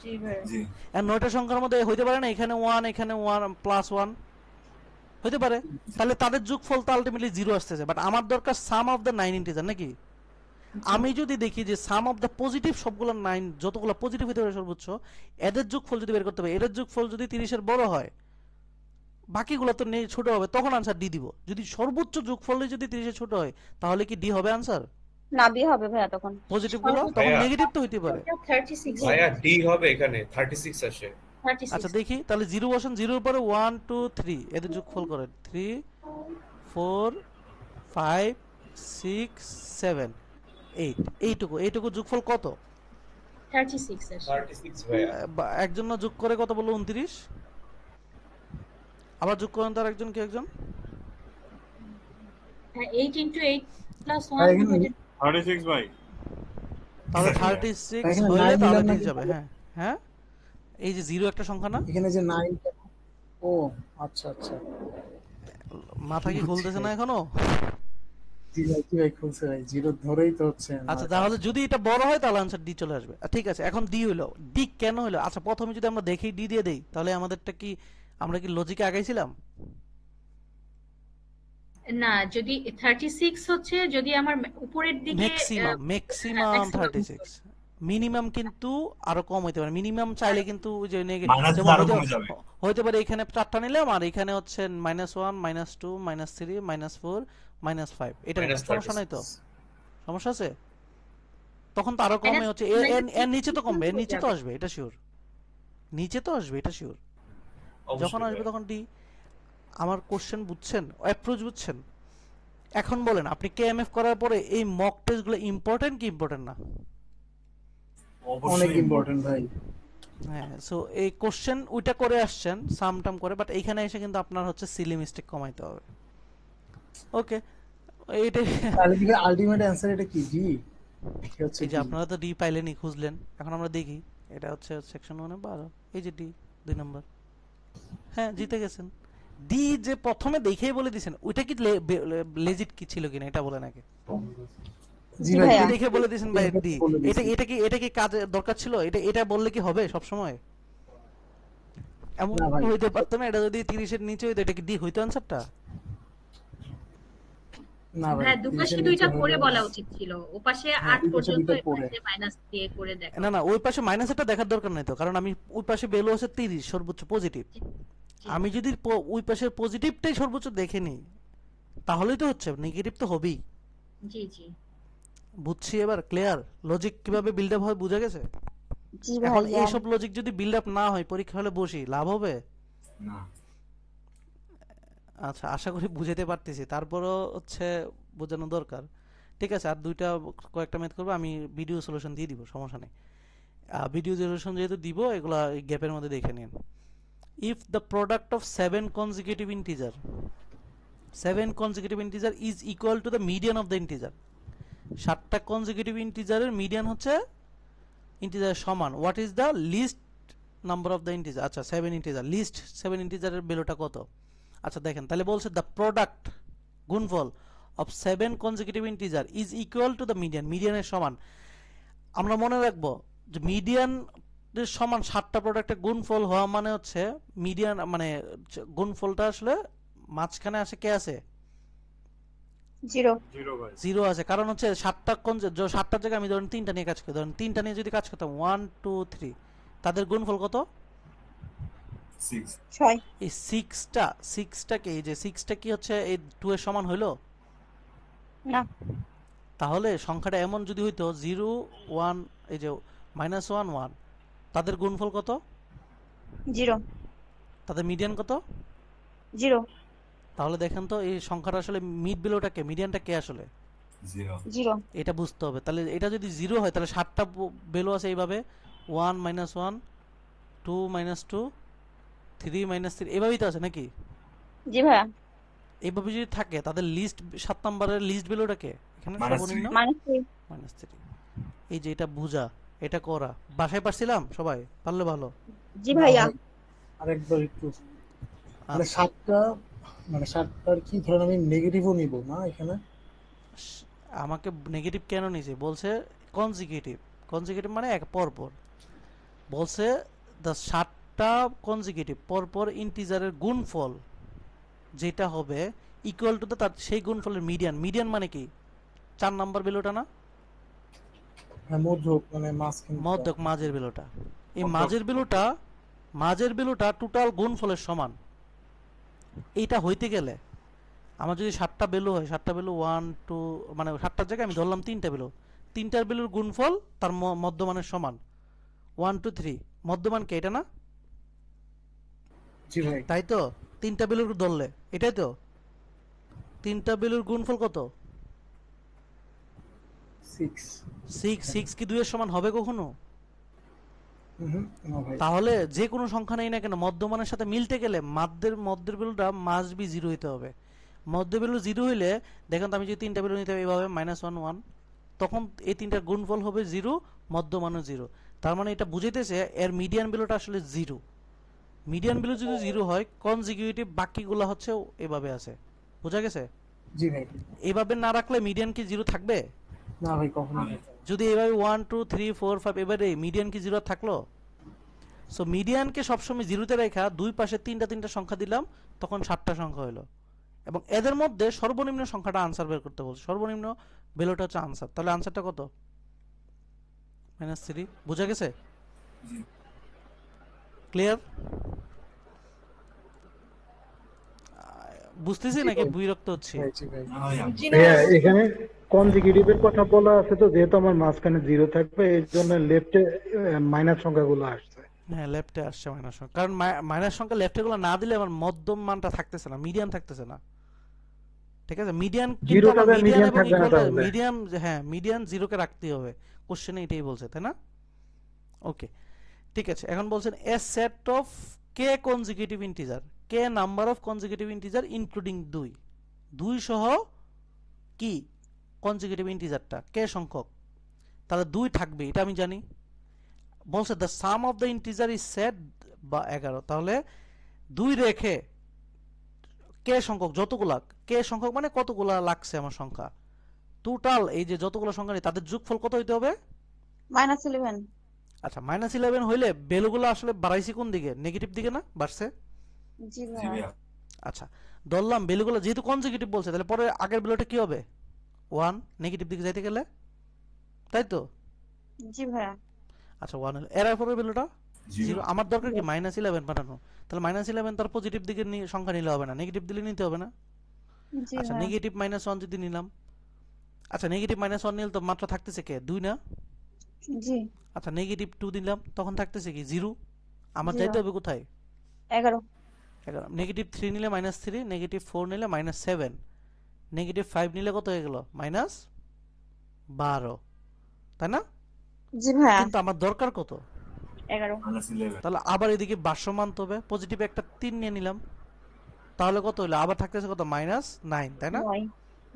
D: জি ভাই।
K: জি।
A: আর 9টার সংখ্যার মধ্যে হইতে পারে না এখানে 1 এখানে 1 প্লাস 1 হইতে পারে, তাহলে তাদের যোগফল তো আলটিমেটলি 0 আসতেছে। বাট আমার দরকার সাম অফ দ্য 9 ইন্টিজার নাকি? আমি যদি দেখি যে সাম অফ দ্য পজিটিভ সবগুলো 9 যতগুলো পজিটিভ হতে পারে সর্বোচ্চ, এদের যোগফল যদি বের করতে পারে, এদের যোগফল যদি 30 এর বড় হয়, বাকিগুলো তো ছোট হবে, তখন আনসার ডি দিব। যদি সর্বোচ্চ যোগফল যদি 30 এর ছোট হয় তাহলে কি ডি হবে আনসার?
L: না বি হবে ভাইয়া। তখন
A: পজিটিভ গুলো তখন নেগেটিভ তো হইতে পারে।
I: 36
B: ভাইয়া ডি হবে এখানে 36 আসে।
I: 36
A: আচ্ছা দেখি তাহলে 0 বসান, 0 এর পরে 1 2 3 এদের যোগফল করেন, 3 4 5 6 7 8, এইটুকু যোগফল কত?
I: 36 আসে।
B: 36 ভাইয়া।
A: একজন না যোগ করে কত বললো? 29। আবার যোগ করেন তার একজন, কি একজন?
I: হ্যাঁ 8 * 8 + 1
H: ভাই এখানে
F: 36 ভাই।
A: তাহলে
K: Exactly, yeah.
A: 36
H: এখানে
A: হইলে
H: 9
A: তাহলে
H: নিলাম
A: ঠিক
H: নাকি
A: যাবে। হ্যাঁ হ্যাঁ, এই যে জিরো একটা সংখ্যা না,
H: এখানে যে 9, ও আচ্ছা আচ্ছা,
A: মাথা কি
H: বুঝছি
A: খুলতেছে না
H: ভাই।
A: এখনো?
H: জি ভাই খুলছে ভাই, জিরো ধরেই তো হচ্ছে
A: আচ্ছা
H: 9টা।
A: তাহলে যদি এটা বড় হয় তাহলে আনসার ডি চলে আসবে। ঠিক আছে, এখন ডি হইলো, ডি কেন হইলো? আচ্ছা প্রথমে যদি আমরা দেখি ডি দিয়ে দেই, তাহলে আমাদেরটা কি, আমরা কি লজিকে আগাইছিলাম?
I: না, যদি 36 হচ্ছে, যদি আমার উপরের দিকে
A: ম্যাক্সিমাম ম্যাক্সিমাম
I: maximum
A: 36, মিনিমাম কিন্তু আরো কম হইতে পারে। মিনিমাম চাইলে কিন্তু ওই যে
K: মাইনাস
A: যেমন
K: আরো কমে যাবে।
A: হইতে পারে এখানে 4টা নিলাম আর এখানে হচ্ছে -1 -2 -3 -4 -5, এটা সমস্যা নাই তো? সমস্যা আছে? তখন তো আরো কমে হচ্ছে এর নিচে তো কমবে, এর নিচে তো আসবে, এটা শিওর। নিচে তো আসবে, এটা শিওর। যখন আসবে তখন ডি। আমার কোশ্চেন বুঝছেন, অ্যাপ্রোচ বুঝছেন? এখন বলেন, আপনি কেএমএফ করার পরে এই মক টেস্টগুলো ইম্পর্টেন্ট কি ইম্পর্টেন্ট না?
H: অনেক ইম্পর্টেন্ট ভাই।
A: হ্যাঁ, সো এই কোশ্চেন ওইটা করে আসছেন সাম টাম করে, বাট এইখানে এসে কিন্তু আপনার হচ্ছে সিলি মিস্টেক কমাইতে হবে। ওকে, এইটাই।
H: তাহলে কি আলটিমেট অ্যানসার এটা কি ডি? কি হচ্ছে
A: এই যে
H: D?
A: আপনারা তো ডি পাইলেনই, খুঁজলেন, এখন আমরা দেখি। এটা হচ্ছে সেকশন 1 এ 12, এই যে ডি 2 নাম্বার। হ্যাঁ, জিতে গেছেন। ডি যে প্রথমে দেখেই বলে দিয়েছেন, ওইটা কি লেজিট কি ছিল কিনা এটা বলে নাকি?
H: জি ভাই,
A: দেখে বলে দিয়েছেন ভাই ডি।
H: বলে দিয়েছি।
A: এটা কি কাজে দরকার ছিল? এটা বললে কি হবে সব সময়? এমন
H: না ভাই।
A: হইতে পারতো না? এটা যদি 30 এর নিচে হইতো, এটা কি ডি হইতো আনসারটা?
H: না ভাই,
I: হ্যাঁ, দুপাশে
H: 30
I: দুইটা
H: নিচে
I: করে
H: হলে-
I: বলা উচিত ছিল। ওপাশে
H: হ্যাঁ,
I: 8
H: দুই পাশে
I: পর্যন্ত,
H: দুইটা পড়ে।
I: এপাশে মাইনাস দিয়ে করে দেখা।
A: না ওই পাশে মাইনাসটা দেখার দরকার নাই তো, কারণ আমি ওই পাশে ভ্যালু আছে 30 সর্বোচ্চ পজিটিভ। আমি যদি ওই পাশের পজিটিভটাই সর্বোচ্চ দেখে নিই, তাহলেই তো হচ্ছে, নেগেটিভ তো হবেই।
I: জি জি
A: বুঝছি এবার, ক্লিয়ার? লজিক কিভাবে বিল্ড আপ হয় বুঝা গেছে?
L: জি
A: এখন
L: ভাইয়া।
A: এইসব লজিক যদি বিল্ড আপ না হয়, পরীক্ষা হলে বসি, লাভ হবে?
K: না।
A: আচ্ছা, আশা করি বুঝাতে পারতেছি, তারপরও হচ্ছে বোঝানো দরকার। ঠিক আছে, আর কয়েকটা ম্যাথ করবো, আমি ভিডিও সলিউশন দিয়ে দিব, সমস্যা নেই। ভিডিও সলিউশন যেহেতু দিব, এগুলা এই গ্যাপের মধ্যে দেখে নিন। If the product of 7 consecutive integer is equal to the median of the integer, 7টা consecutive ইন্টিজারের মিডিয়ান হচ্ছে ইন্টিজারের সমান, what is the least number of the integer? আচ্ছা, 7 ইন্টিজার, লিস্ট 7 ইন্টিজারের ভ্যালুটা কত? আচ্ছা দেখেন, তাহলে বলছে দ্য প্রোডাক্ট, গুণফল of 7 consecutive integer is equal to the median, মিডিয়ানের সমান। আমরা মনে রাখবো যে মিডিয়ানের সমান 7টা প্রোডাক্টের গুণফল হওয়া মানে হচ্ছে মিডিয়ান, মানে গুণফলটা আসলে মাঝখানে আসে কে আছে?
L: জিরো।
A: জিরো আছে, কারণ হচ্ছে 7টার জায়গায় আমি ধরেন 3টা নিয়ে কাজ করি, ধরেন 3টা নিয়ে যদি কাজ করতাম 1 2 3, তাদের গুণফল কত?
K: 6।
L: 6।
A: এই 6টা কি, এই যে 6টা কি হচ্ছে এই 2 এর সমান হইলো
L: না?
A: তাহলে সংখ্যাটা এমন যদি হইতো 0 1, এই যে -1 1, তাদের গুণফল কত?
L: জিরো।
A: তাদের মিডিয়ান কত?
L: জিরো।
A: তাহলে দেখেন তো এই সংখ্যাটা আসলে মিড বিলোটা কে, মিডিয়ানটা কে আসলে?
K: 0।
L: জিরো।
A: এটা বুঝতে হবে। তাহলে এটা যদি 0 হয়, তাহলে 7টা ভ্যালু আছে এইভাবে 1 -1 2 -2 3 -3, এভাবেই তো আছে নাকি?
L: জি ভাইয়া।
A: এইভাবে যদি থাকে, তাদের লিস্ট 7 নম্বরের লিস্ট ভ্যালুটা কে এখানে? সর্বনিম্ন -3। এই যে এটা বুঝা, এটা করা, বাসায় পারছিলাম সবাই, পারলে ভালো।
L: জি ভাইয়া।
H: আরেকবার একটু, মানে 7টা, মানে 7টার কি ধরেন আমি নেগেটিভও নিব না এখানে?
A: আমাকে নেগেটিভ কেন নিছে বলছে? কনজিকিউটিভ মানে এক পরপর। বলছে দ্য 7টা কনজিকিউটিভ পরপর ইন্টিজারের গুণফল যেটা হবে ইকুয়াল টু তার সেই গুণফলের মিডিয়ান। মিডিয়ান মানে কি? 4 নাম্বার ভ্যালুটা না?
H: হ্যাঁ, মধ্যক, মানে
A: মধ্যক, মাঝের ভ্যালুটা। এই মাঝের ভ্যালুটা টোটাল গুণফলের সমান। এইটা হইতে গেলে আমার যদি 7টা ভ্যালু হয়, 7টা ভ্যালু 1 2, মানে 7টার জায়গায় আমি ধরলাম 3টা ভ্যালু, 3টার ভ্যালুর গুণফল তার মধ্যমানের সমান 1 2 3। মধ্যমান কে? এটা না?
H: জি ভাই।
A: তাই তো? 3টা ভ্যালুর ধরলে এটাই তো। 3টা ভ্যালুর গুণফল কত? 6 কি 2 এর সমান হবে কখনো? তাহলে যে কোনো সংখ্যা নেই না কেন, মধ্যমানের সাথে মিলতে গেলে মধ্যের ভ্যালুটা মাস্ট বি 0 হইতে হবে। মধ্য ভ্যালু 0 হইলে দেখেন তো, আমি যদি 3টা ভ্যালু নিতে এইভাবে -1 1 তখন এই তিনটার গুণফল হবে 0, মধ্যমানও 0। তার মানে এটা বুঝাইতেছে এর মিডিয়ান ভ্যালুটা আসলে 0। মিডিয়ান ভ্যালু যদি 0 হয়, কনজিকিউটিভ বাকিগুলো হচ্ছে এভাবে আছে। বোঝা গেছে?
H: জি ভাই।
A: এভাবে না রাখলে মিডিয়ান কি 0 থাকবে?
H: না ভাই, কখনো না।
A: যদি এভাবে 1 2 3 4 5 এবারে মিডিয়ান কি 0 থাকলো? সো মিডিয়ানকে সবসময় 0তে রেখা দুই পাশে তিনটা সংখ্যা দিলাম, তখন 7টা সংখ্যা হলো। এবং এদের মধ্যে সর্বনিম্ন সংখ্যাটা আনসার বের করতে বলছে। সর্বনিম্ন ভ্যালুটা হচ্ছে আনসার। তাহলে আনসারটা কত? -3। বোঝা গেছে? ক্লিয়ার? বুঝতেছি নাকি বিরক্ত হচ্ছে?
M: হ্যাঁ, এখানে কনজিকিউটিভের কথা বলা আছে, তো যেহেতু আমার মাঝখানে 0 থাকবে এই জন্য লেফটে মাইনাস সংখ্যাগুলো আসছে।
A: হ্যাঁ, লেফটে আসছে মাইনাস সংখ্যা, কারণ মাইনাস সংখ্যা লেফটে গুলো না দিলে আমার মধ্যম মানটা থাকতেছে না, মিডিয়ান থাকতেছে না। ঠিক আছে, মিডিয়ান কিন্তু আমার মিডিয়ান এবং ইকুয়াল মিডিয়ান, হ্যাঁ মিডিয়ান 0 কে রাখতে হবে। কোশ্চেনে এটাই বলছে, তাই না? ওকে, ঠিক আছে। এখন বলছেন a set of K consecutive integer, K number of consecutive integer including 2 সহ কি কনজিকিউটিভ ইন্টিজারটা কে সংখ্যক, তাহলে 2 থাকবে, এটা আমি জানি। বলছে the some of the integer is set বা 11। তাহলে 2 রেখে কে সংখ্যক যতগুলা, কে সংখ্যক মানে কতগুলা লাগছে আমার সংখ্যা, টোটাল এই যে যতগুলো সংখ্যা নেই তাদের যোগফল কত হইতে হবে?
L: -11।
A: আচ্ছা, -11 হইলে ভ্যালুগুলো আসলে বাড়াইছি কোন দিকে? নেগেটিভ দিকে না বাড়ছে?
L: জি ভাই।
A: আচ্ছা, ধরলাম ভ্যালুগুলো যেহেতু কনজিকিউটিভ বলছে, তাহলে পরে আগের ভ্যালুটা কি হবে? 1 নেগেটিভ দিকে যাইতে গেলে, তাই তো?
L: জি ভাই।
A: আচ্ছা, 1 হলো এর পরের ভ্যালুটা 0। আমার দরকার কি -11 পাঠানো, তাহলে -11 তার পজিটিভ দিকে সংখ্যা নিলে হবে না, নেগেটিভ দিলে নিতে হবে না? আচ্ছা, নেগেটিভ -1 যদি নিলাম, আচ্ছা নেগেটিভ -1 নিলে তো মাত্র থাকতেছে কে? 2 না?
L: জি।
A: আচ্ছা, নেগেটিভ 2 দিলাম, তখন থাকতেছে কি? 0। আমার যাইতে হবে কোথায়?
L: 11।
A: নেগেটিভ 3 নিলে -3, নেগেটিভ 4 নিলে -7, নেগেটিভ 5 নিলে কত হয়ে গেল? -12, তাই না?
L: জি ভাই।
A: কিন্তু আমার দরকার কত?
L: 11।
A: তাহলে আবার এদিকে ভারসাম্য মানতে হবে, পজিটিভ একটা 3 নিয়ে নিলাম, তাহলে কত হলো? আবার থাকতেছে কত? -9, তাই না?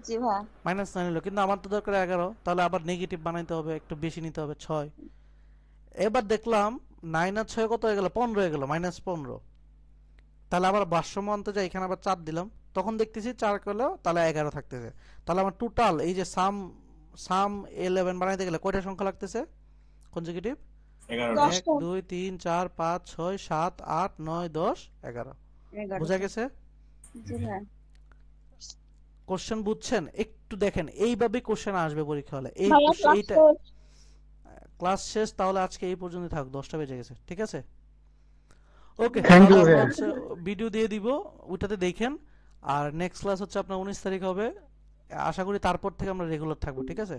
L: জি ভাই।
A: -9 হলো, কিন্তু আমার তো দরকার 11, তাহলে আবার নেগেটিভ বানাইতে হবে, একটু বেশি নিতে হবে, 6। এবার দেখলাম 9 আর 6 কত হয়ে গেল? 15 হয়ে গেল, -15। তাহলে আবার ভারসাম্য আনতে যাই, এখানে আবার 4 দিলাম, তখন দেখতেছি 4 হলো, তাহলে 11 থাকতেছে। তাহলে আমার টোটাল এই যে সাম 11 বানাইতে গেলে কয়টা সংখ্যা লাগতেছে কনজিকিউটিভ? 1 2 3 4 5 6 7 8 9 10 11। বুঝা গেছে?
L: জি ভাই।
A: কোশ্চেন বুঝছেন? একটু দেখেন, এইভাবে কোশ্চেন আসবে পরীক্ষা হলে। এই এইটা ক্লাস শেষ, তাহলে আজকে এই পর্যন্ত থাক, 10টা বেজে গেছে, ঠিক আছে? ওকে, ভিডিও দিয়ে দিব, ওইটাতে দেখেন। আর নেক্সট ক্লাস হচ্ছে আপনার 19 তারিখ হবে, আশা করি তারপর থেকে আমরা রেগুলার থাকবো, ঠিক আছে?